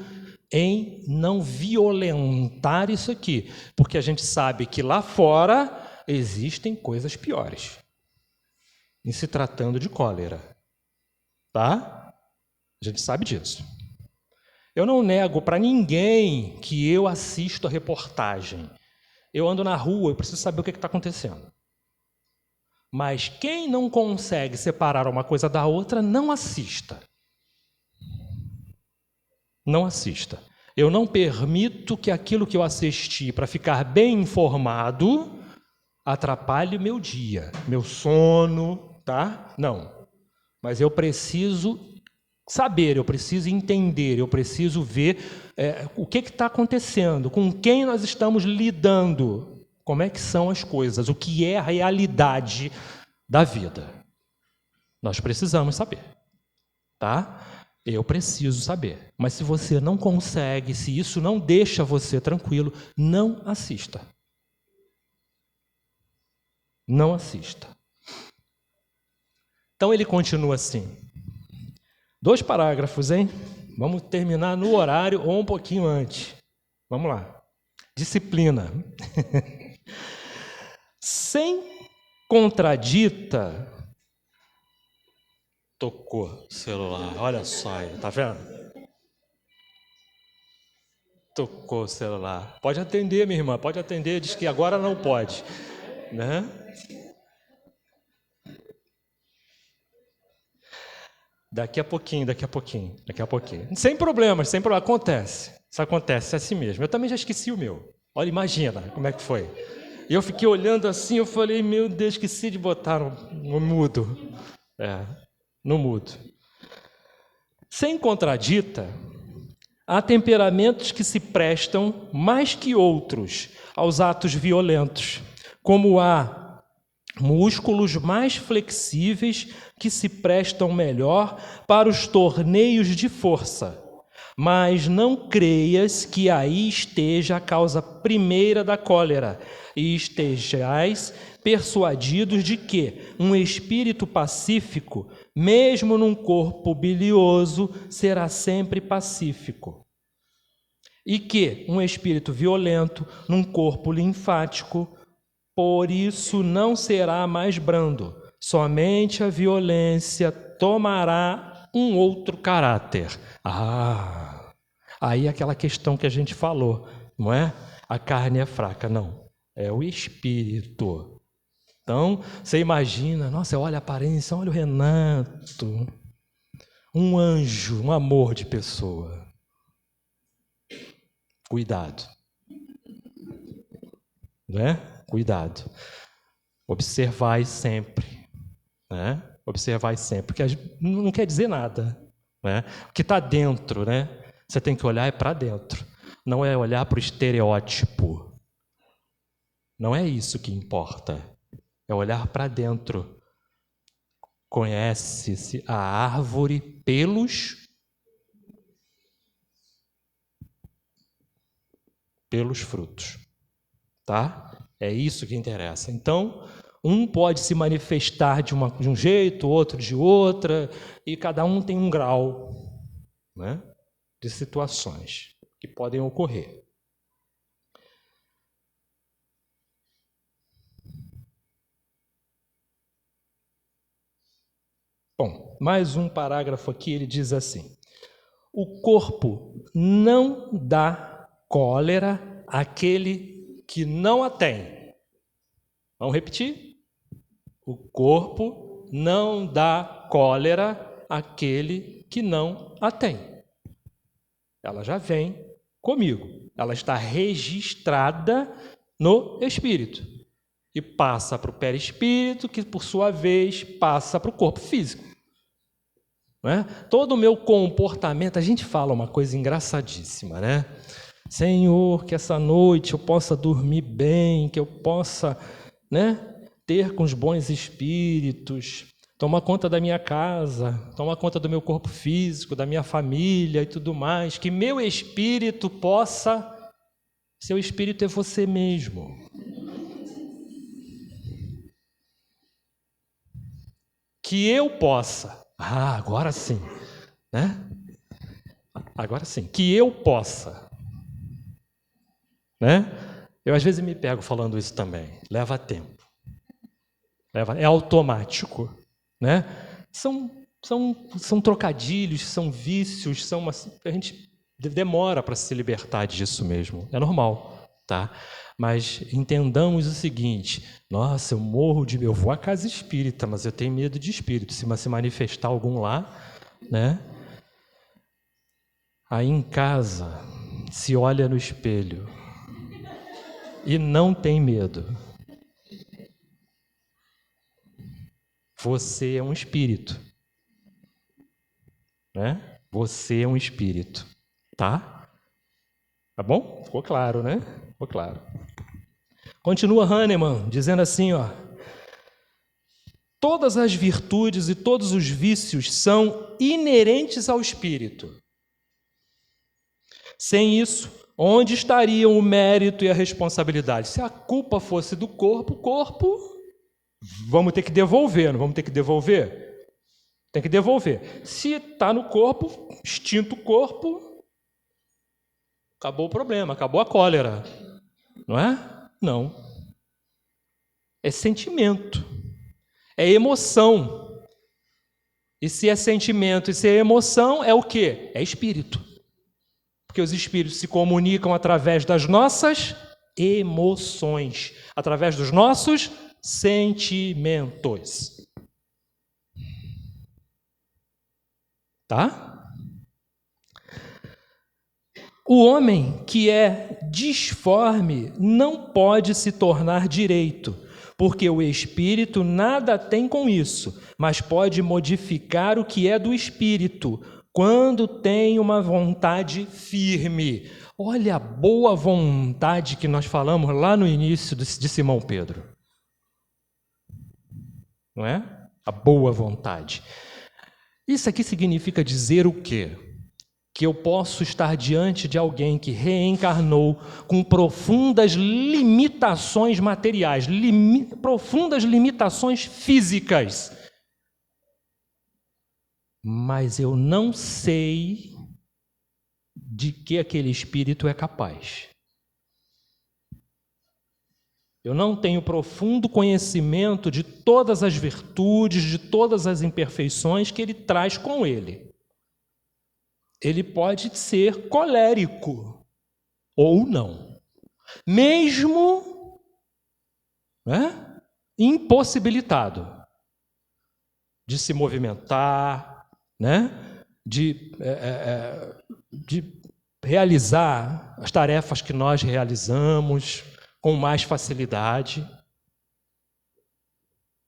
em não violentar isso aqui, porque a gente sabe que lá fora existem coisas piores, em se tratando de cólera. Tá? A gente sabe disso. Eu não nego para ninguém que eu assisto a reportagem. Eu ando na rua, eu preciso saber o que está acontecendo. Mas quem não consegue separar uma coisa da outra, não assista. Não assista. Eu não permito que aquilo que eu assisti para ficar bem informado atrapalhe o meu dia, meu sono, tá? Não. Mas eu preciso saber, eu preciso entender, eu preciso ver o que está acontecendo, com quem nós estamos lidando, como é que são as coisas, o que é a realidade da vida. Nós precisamos saber, tá? Eu preciso saber. Mas se você não consegue, se isso não deixa você tranquilo, não assista. Não assista. Então ele continua assim. 2 parágrafos, hein? Vamos terminar no horário ou um pouquinho antes. Vamos lá. Disciplina. Sem contradita. Tocou o celular. Olha só aí, tá vendo? Tocou o celular. Pode atender, minha irmã, pode atender. Diz que agora não pode. Né? Daqui a pouquinho. Sem problemas, acontece. Isso acontece, é assim mesmo. Eu também já esqueci o meu. Olha, imagina como é que foi. E eu fiquei olhando assim, eu falei, meu Deus, esqueci de botar no mudo. No mudo. Sem contradita, há temperamentos que se prestam mais que outros aos atos violentos, como há músculos mais flexíveis que se prestam melhor para os torneios de força. Mas não creias que aí esteja a causa primeira da cólera, e estejais persuadidos de que um espírito pacífico, mesmo num corpo bilioso, será sempre pacífico. E que um espírito violento, num corpo linfático, por isso não será mais brando. Somente a violência tomará um outro caráter. Aí aquela questão que a gente falou, não é? A carne é fraca, não. É o espírito. Então, você imagina, nossa, olha a aparência, olha o Renato. Um anjo, um amor de pessoa. Cuidado. Não é? Cuidado. Observai sempre. Né? Observai sempre. Porque não quer dizer nada. Né? O que está dentro, né? Você tem que olhar para dentro. Não é olhar para o estereótipo. Não é isso que importa. É olhar para dentro. Conhece-se a árvore pelos frutos. Tá? É isso que interessa. Então, um pode se manifestar de um jeito, outro de outra, e cada um tem um grau, né, de situações que podem ocorrer. Bom, mais um parágrafo aqui, ele diz assim: o corpo não dá cólera àquele que não a tem. Vamos repetir? O corpo não dá cólera àquele que não a tem. Ela já vem comigo. Ela está registrada no espírito. E passa para o perispírito, que por sua vez passa para o corpo físico. Não é? Todo o meu comportamento, a gente fala uma coisa engraçadíssima, né? Senhor, que essa noite eu possa dormir bem, que eu possa, né, ter com os bons espíritos, tomar conta da minha casa, tomar conta do meu corpo físico, da minha família e tudo mais, que meu espírito possa... Seu espírito é você mesmo. Que eu possa... agora sim, né? Agora sim, que eu possa, né? Eu às vezes me pego falando isso também. Leva tempo. É automático, né? São trocadilhos, são vícios, a gente demora para se libertar disso mesmo. É normal, tá? Mas entendamos o seguinte: nossa, eu vou à casa espírita, mas eu tenho medo de espírito. Se manifestar algum lá, né? Aí em casa, se olha no espelho e não tem medo. Você é um espírito, né? Você é um espírito, tá? Tá bom? Ficou claro, né? Ficou claro. Continua Hahnemann dizendo assim, ó: todas as virtudes e todos os vícios são inerentes ao espírito. Sem isso, onde estariam o mérito e a responsabilidade? Se a culpa fosse do corpo, vamos ter que devolver, não vamos ter que devolver? Tem que devolver. Se está no corpo, extinto o corpo, acabou o problema, acabou a cólera. Não é? Não. É sentimento. É emoção. E se é sentimento e se é emoção, é o quê? É espírito. Porque os espíritos se comunicam através das nossas emoções, através dos nossos sentimentos. Tá? O homem que é disforme não pode se tornar direito, porque o espírito nada tem com isso, mas pode modificar o que é do espírito, quando tem uma vontade firme. Olha a boa vontade que nós falamos lá no início de Simão Pedro. Não é? A boa vontade. Isso aqui significa dizer o quê? Que eu posso estar diante de alguém que reencarnou com profundas limitações materiais, profundas limitações físicas. Mas eu não sei de que aquele espírito é capaz. Eu não tenho profundo conhecimento de todas as virtudes, de todas as imperfeições que ele traz com ele. Ele pode ser colérico ou não, mesmo impossibilitado de se movimentar, de realizar as tarefas que nós realizamos com mais facilidade.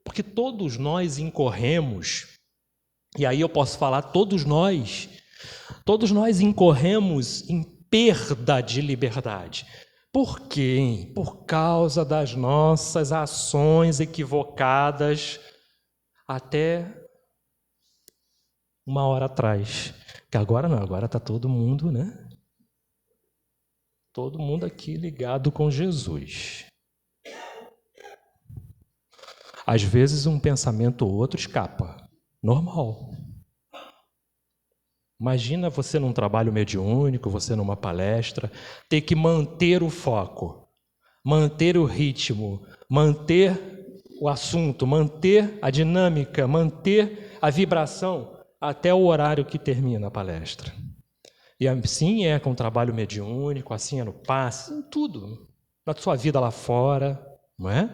Porque todos nós incorremos, e aí eu posso falar todos nós incorremos em perda de liberdade. Por quê? Por causa das nossas ações equivocadas até uma hora atrás. Que agora não, agora está todo mundo, Todo mundo aqui ligado com Jesus. Às vezes um pensamento ou outro escapa. Normal. Imagina você num trabalho mediúnico, você numa palestra, ter que manter o foco, manter o ritmo, manter o assunto, manter a dinâmica, manter a vibração até o horário que termina a palestra. E assim é com o trabalho mediúnico, assim é no passe, em tudo, na sua vida lá fora, não é?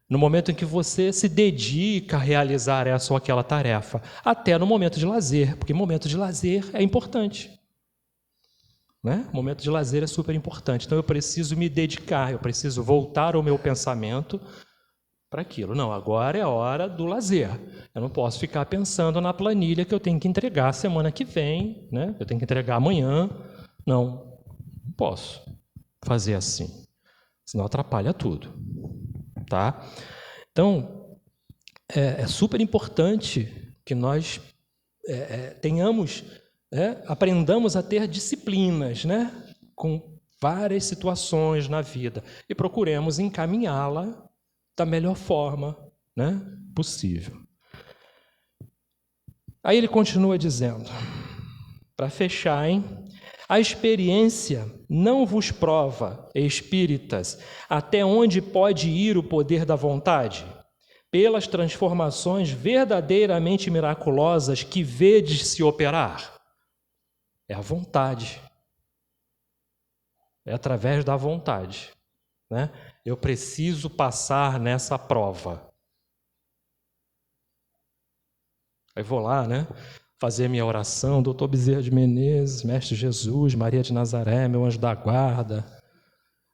No momento em que você se dedica a realizar essa ou aquela tarefa, até no momento de lazer, porque momento de lazer é importante. O momento de lazer é super importante, então eu preciso me dedicar, eu preciso voltar o meu pensamento para aquilo. Não, agora é a hora do lazer. Eu não posso ficar pensando na planilha que eu tenho que entregar semana que vem, eu tenho que entregar amanhã. Não posso fazer assim, senão atrapalha tudo. Tá? Então, é super importante que nós aprendamos a ter disciplinas, com várias situações na vida e procuremos encaminhá-la da melhor forma, possível. Aí ele continua dizendo, para fechar, a experiência não vos prova, espíritas, até onde pode ir o poder da vontade, pelas transformações verdadeiramente miraculosas que vedes se operar. É a vontade. É através da vontade. Eu preciso passar nessa prova. Aí vou lá, fazer minha oração, Doutor Bezerra de Menezes, Mestre Jesus, Maria de Nazaré, meu anjo da guarda.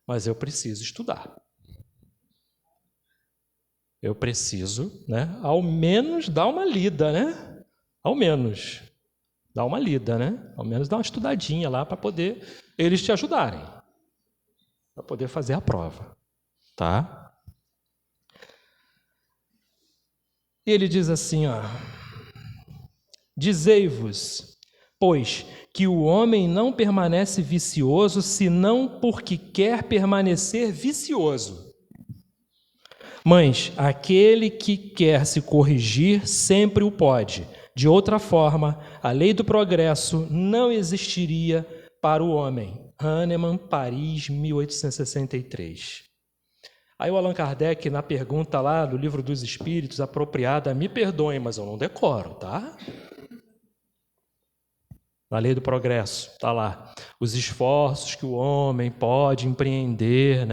Mas eu preciso estudar. Eu preciso, ao menos dar uma lida, Ao menos dar uma lida, Ao menos dar uma estudadinha lá para poder eles te ajudarem. Para poder fazer a prova. Tá? E ele diz assim, dizei-vos, pois, que o homem não permanece vicioso, senão porque quer permanecer vicioso. Mas aquele que quer se corrigir sempre o pode. De outra forma, a lei do progresso não existiria para o homem. Hahnemann, Paris, 1863. Aí o Allan Kardec, na pergunta lá do Livro dos Espíritos, apropriada, me perdoem, mas eu não decoro, tá? Na lei do progresso, está lá. Os esforços que o homem pode empreender,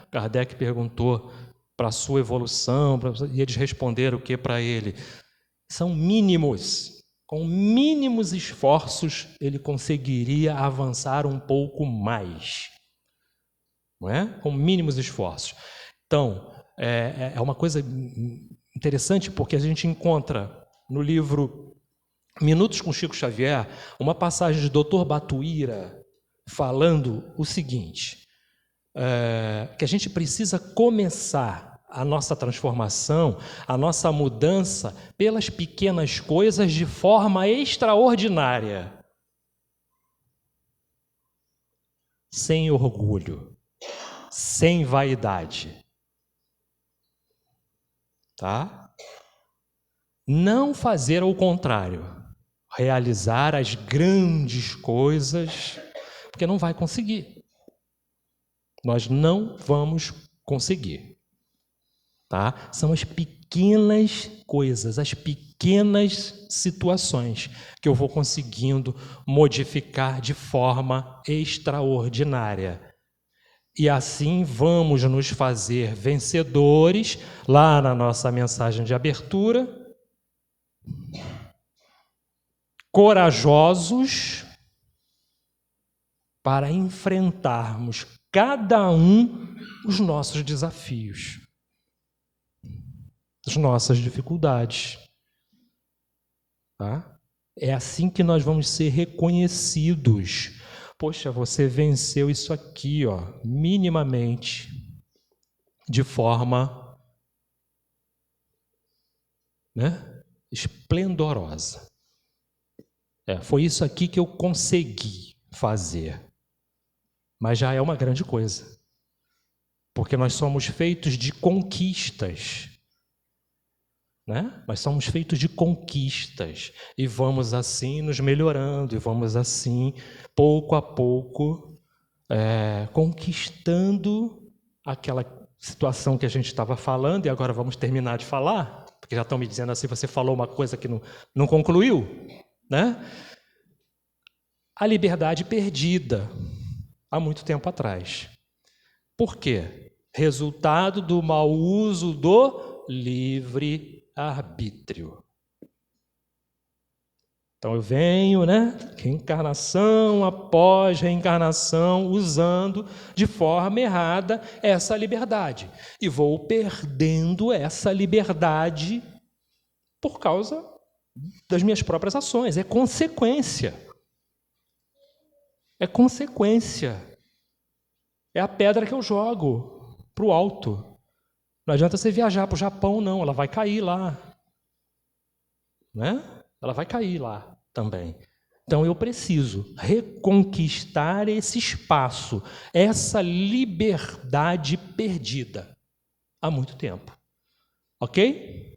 Kardec perguntou para a sua evolução, e eles responderam o que para ele? São mínimos. com mínimos esforços, ele conseguiria avançar um pouco mais. Não é? Com mínimos esforços. Então, é uma coisa interessante, porque a gente encontra no livro Minutos com Chico Xavier uma passagem de Dr. Batuíra falando o seguinte, que a gente precisa começar a nossa transformação, a nossa mudança pelas pequenas coisas de forma extraordinária, sem orgulho, sem vaidade. Tá? Não fazer ao contrário, realizar as grandes coisas, porque não vai conseguir. Nós não vamos conseguir. Tá? São as pequenas coisas, as pequenas situações que eu vou conseguindo modificar de forma extraordinária. E assim vamos nos fazer vencedores, lá na nossa mensagem de abertura, corajosos para enfrentarmos cada um os nossos desafios, as nossas dificuldades. Tá? É assim que nós vamos ser reconhecidos. Poxa, você venceu isso aqui, ó, minimamente, de forma, né, esplendorosa. Foi isso aqui que eu consegui fazer. Mas já é uma grande coisa. Porque nós somos feitos de conquistas. Né? Nós somos feitos de conquistas. E vamos assim nos melhorando, e vamos assim, pouco a pouco, conquistando aquela situação que a gente estava falando, e agora vamos terminar de falar, porque já estão me dizendo assim, você falou uma coisa que não concluiu, né? A liberdade perdida há muito tempo atrás. Por quê? Resultado do mau uso do livre-arbítrio. Então eu venho, né, reencarnação após reencarnação, usando de forma errada essa liberdade. E vou perdendo essa liberdade por causa das minhas próprias ações. É consequência. É consequência. É a pedra que eu jogo para o alto. Não adianta você viajar para o Japão, não. Ela vai cair lá. Né? Ela vai cair lá também. Então eu preciso reconquistar esse espaço, essa liberdade perdida há muito tempo. Ok?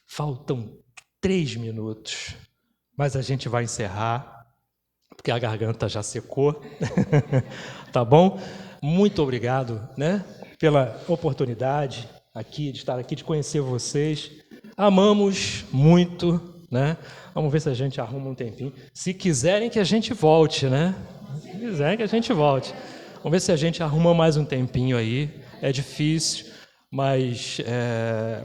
Faltam 3 minutos, mas a gente vai encerrar, porque a garganta já secou. Tá bom? Muito obrigado, né, pela oportunidade aqui, de estar aqui, de conhecer vocês. Amamos muito, né? Vamos ver se a gente arruma um tempinho. Se quiserem que a gente volte, né? Se quiserem que a gente volte. Vamos ver se a gente arruma mais um tempinho aí. É difícil, mas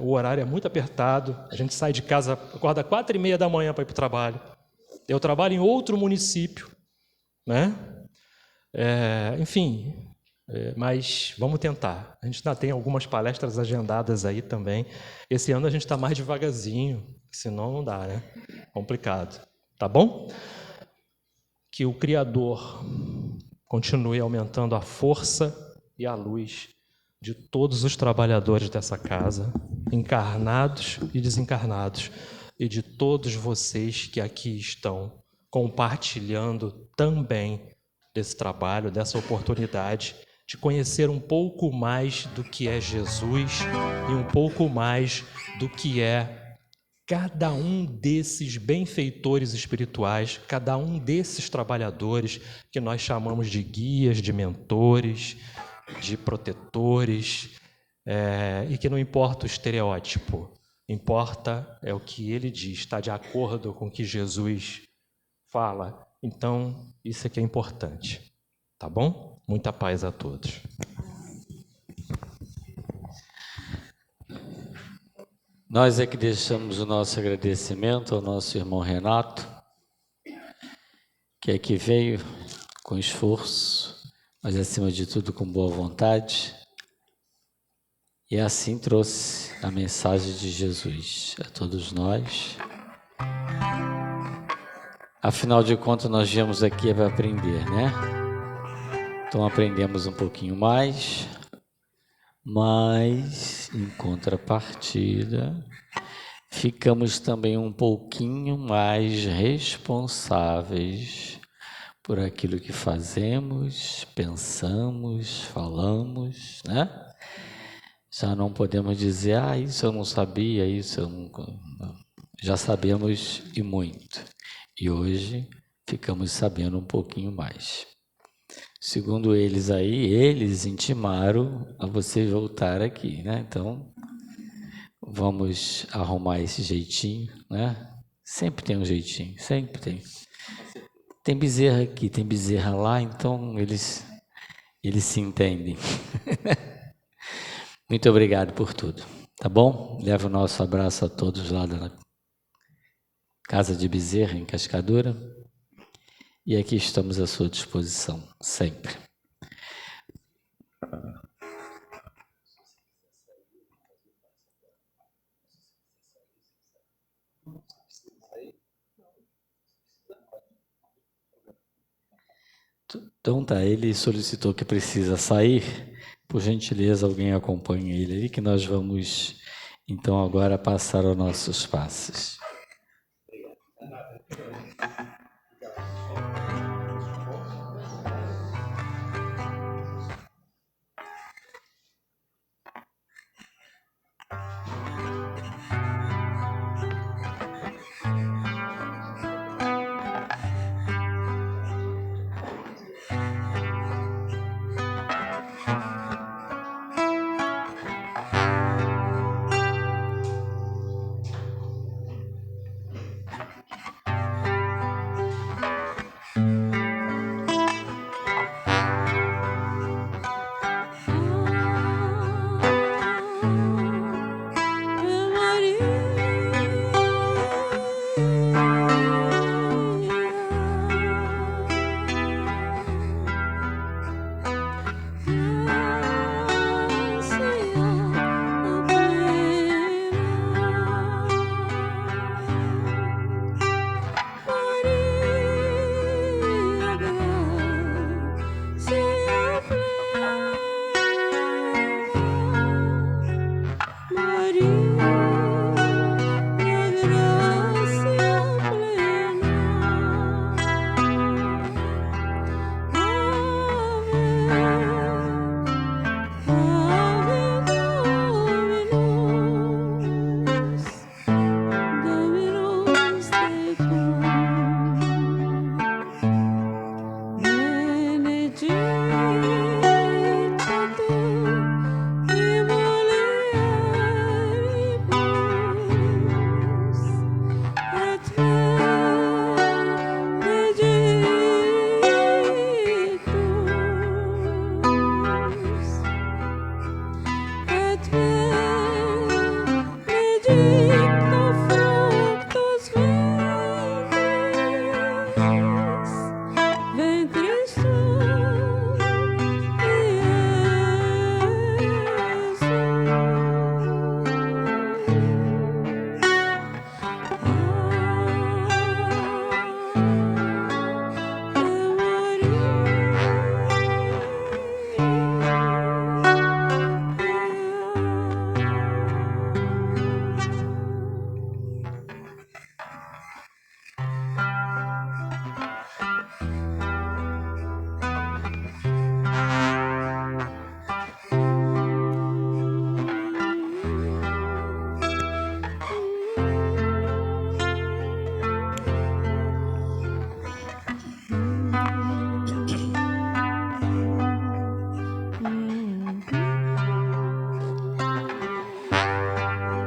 o horário é muito apertado. A gente sai de casa, acorda 4h30 da manhã para ir para o trabalho. Eu trabalho em outro município, né? Enfim, mas vamos tentar. A gente ainda tem algumas palestras agendadas aí também. Esse ano a gente está mais devagarzinho, senão não dá, né? Complicado. Tá bom? Que o Criador continue aumentando a força e a luz de todos os trabalhadores dessa casa, encarnados e desencarnados, e de todos vocês que aqui estão compartilhando também desse trabalho, dessa oportunidade de conhecer um pouco mais do que é Jesus e um pouco mais do que é cada um desses benfeitores espirituais, cada um desses trabalhadores que nós chamamos de guias, de mentores, de protetores, e que não importa o estereótipo, importa o que ele diz, está de acordo com o que Jesus fala. Então, isso é que é importante, tá bom? Muita paz a todos. Nós é que deixamos o nosso agradecimento ao nosso irmão Renato, que é que veio com esforço, mas acima de tudo com boa vontade, e assim trouxe a mensagem de Jesus a todos nós. Afinal de contas, nós viemos aqui para aprender, né? Então aprendemos um pouquinho mais, mas em contrapartida, ficamos também um pouquinho mais responsáveis por aquilo que fazemos, pensamos, falamos, né? Já não podemos dizer, isso eu não sabia, isso eu não... Já sabemos e muito. E hoje ficamos sabendo um pouquinho mais. Segundo eles aí, eles intimaram a você voltar aqui, né? Então, vamos arrumar esse jeitinho, né? Sempre tem um jeitinho, sempre tem. Tem bezerra aqui, tem bezerra lá, então eles se entendem. Muito obrigado por tudo, tá bom? Leva o nosso abraço a todos lá da Casa de Bezerra, em Cascadura. E aqui estamos à sua disposição, sempre. Então tá, ele solicitou que precisa sair. Por gentileza, alguém acompanhe ele ali, que nós vamos, então, agora passar aos nossos passos.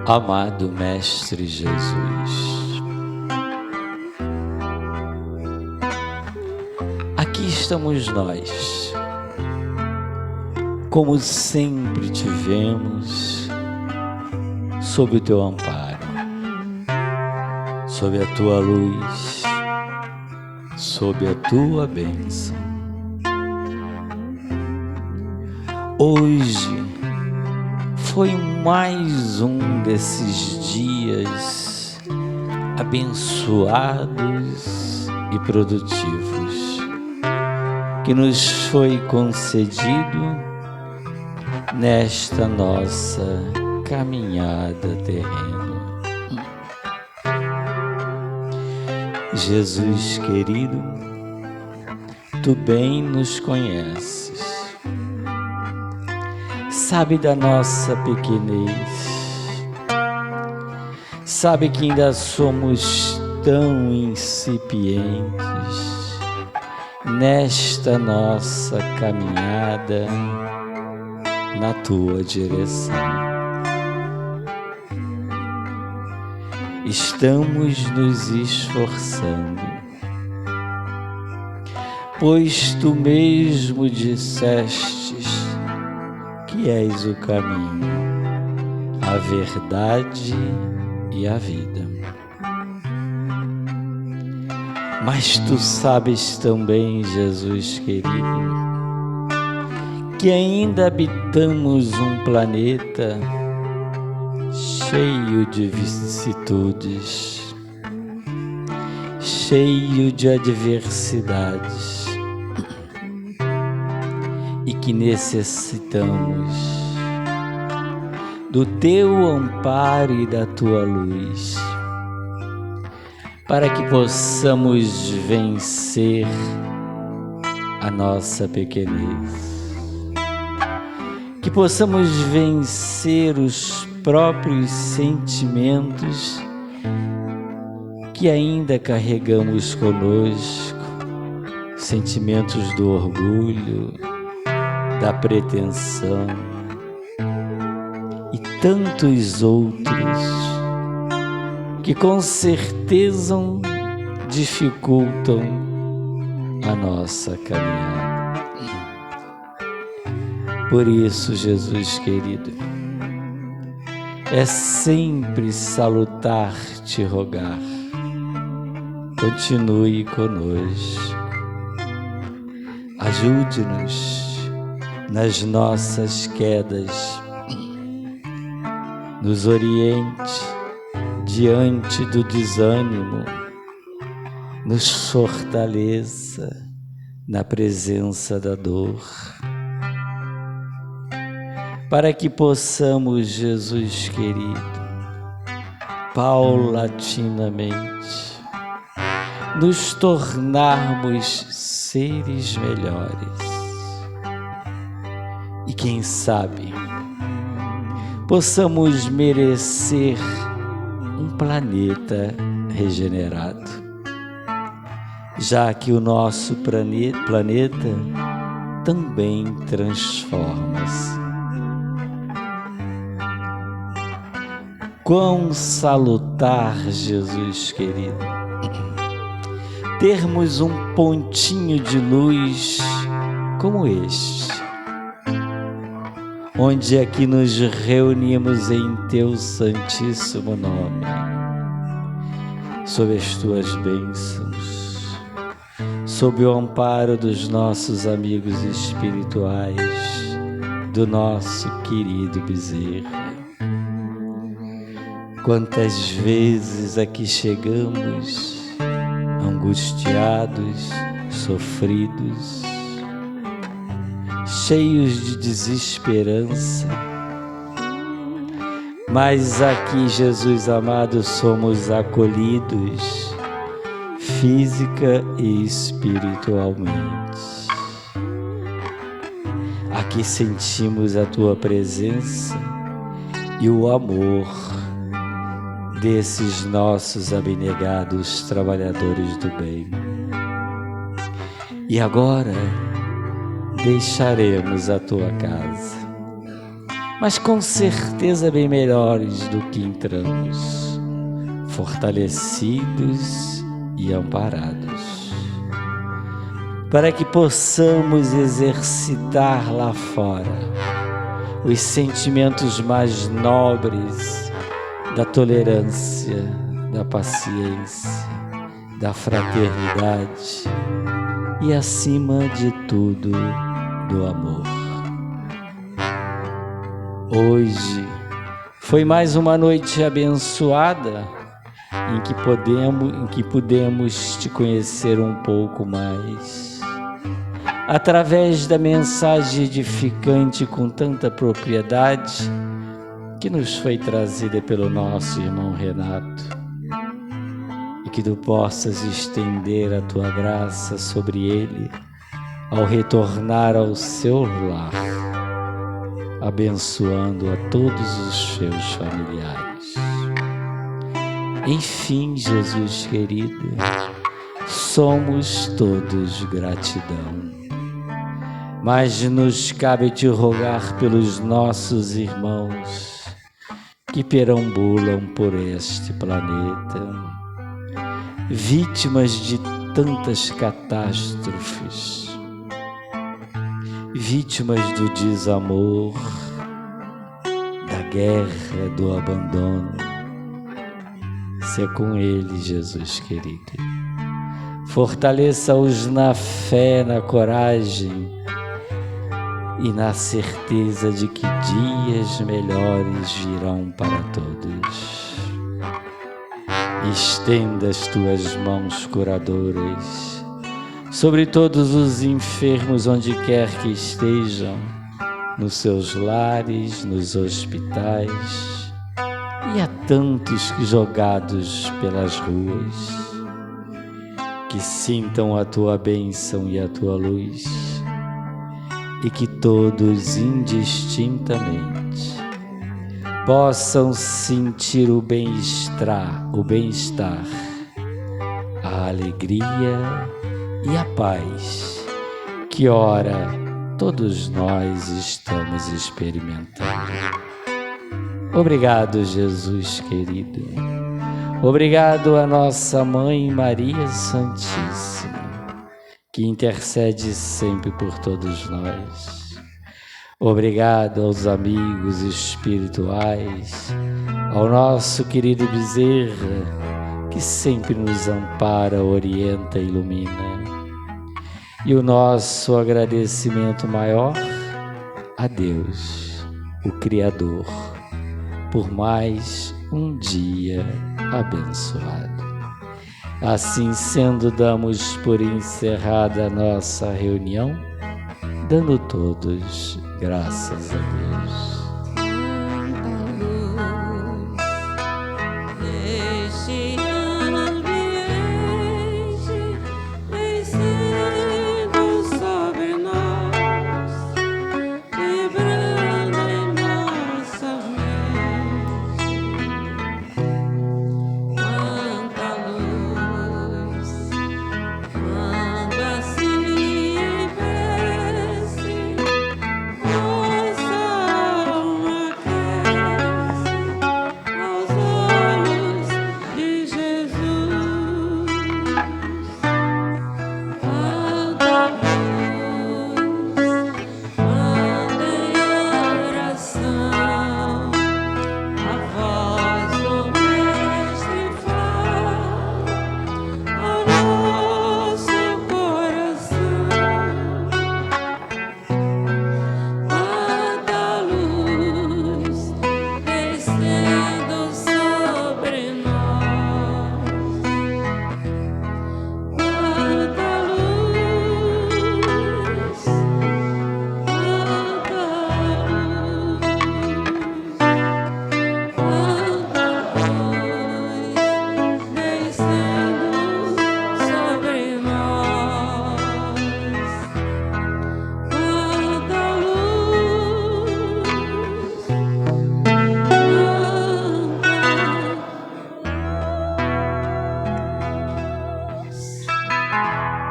Amado Mestre Jesus, aqui estamos nós, como sempre tivemos, sob o teu amparo, sob a tua luz, sob a tua bênção. Hoje foi mais um desses dias abençoados e produtivos que nos foi concedido nesta nossa caminhada terrena. Jesus querido, tu bem nos conheces, sabe da nossa pequenez, sabe que ainda somos tão incipientes nesta nossa caminhada na tua direção. Estamos nos esforçando, pois tu mesmo dissestes que és o caminho, a verdade e a vida. Mas tu sabes também, Jesus querido, que ainda habitamos um planeta cheio de vicissitudes, cheio de adversidades, e que necessitamos do teu amparo e da tua luz, para que possamos vencer a nossa pequenez, que possamos vencer os próprios sentimentos que ainda carregamos conosco, sentimentos do orgulho, da pretensão e tantos outros que com certeza dificultam a nossa caminhada. Por isso, Jesus querido, é sempre salutar te rogar, continue conosco, ajude-nos nas nossas quedas, nos oriente diante do desânimo, nos fortaleça na presença da dor, para que possamos, Jesus querido, paulatinamente nos tornarmos seres melhores e, quem sabe, possamos merecer um planeta regenerado, já que o nosso planeta também transforma-se. Quão salutar, Jesus querido, termos um pontinho de luz como este, onde aqui nos reunimos em teu santíssimo nome, sob as tuas bênçãos, sob o amparo dos nossos amigos espirituais, do nosso querido Bezerra. Quantas vezes aqui chegamos angustiados, sofridos, cheios de desesperança, mas aqui, Jesus amado, somos acolhidos física e espiritualmente. Aqui sentimos a tua presença e o amor desses nossos abnegados trabalhadores do bem. E agora deixaremos a tua casa, mas com certeza bem melhores do que entramos, fortalecidos e amparados, para que possamos exercitar lá fora os sentimentos mais nobres da tolerância, da paciência, da fraternidade e, acima de tudo, do amor. Hoje foi mais uma noite abençoada em que pudemos te conhecer um pouco mais, através da mensagem edificante com tanta propriedade que nos foi trazida pelo nosso irmão Renato, e que tu possas estender a tua graça sobre ele ao retornar ao seu lar, abençoando a todos os seus familiares. Enfim, Jesus querido, somos todos gratidão, mas nos cabe te rogar pelos nossos irmãos que perambulam por este planeta, vítimas de tantas catástrofes, vítimas do desamor, da guerra, do abandono. Se é com eles, Jesus querido. Fortaleça-os na fé, na coragem e na certeza de que dias melhores virão para todos. Estenda as tuas mãos curadoras sobre todos os enfermos onde quer que estejam, nos seus lares, nos hospitais, e a tantos jogados pelas ruas, que sintam a tua bênção e a tua luz, e que todos indistintamente possam sentir o bem-estar, a alegria e a paz que ora todos nós estamos experimentando. Obrigado, Jesus querido. Obrigado a nossa Mãe Maria Santíssima, que intercede sempre por todos nós. Obrigado aos amigos espirituais, ao nosso querido Bezerra, que sempre nos ampara, orienta e ilumina. E o nosso agradecimento maior a Deus, o Criador, por mais um dia abençoado. Assim sendo, damos por encerrada a nossa reunião, dando todos graças a Deus.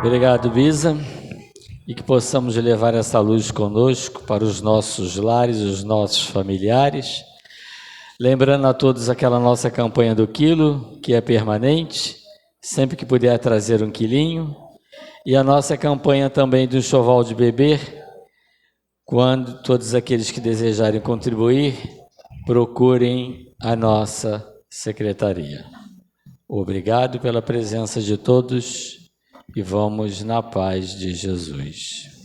Obrigado, Bisa, e que possamos levar essa luz conosco para os nossos lares, os nossos familiares, lembrando a todos aquela nossa campanha do quilo, que é permanente, sempre que puder trazer um quilinho, e a nossa campanha também do enxoval de beber, quando todos aqueles que desejarem contribuir, procurem a nossa Secretaria. Obrigado pela presença de todos e vamos na paz de Jesus.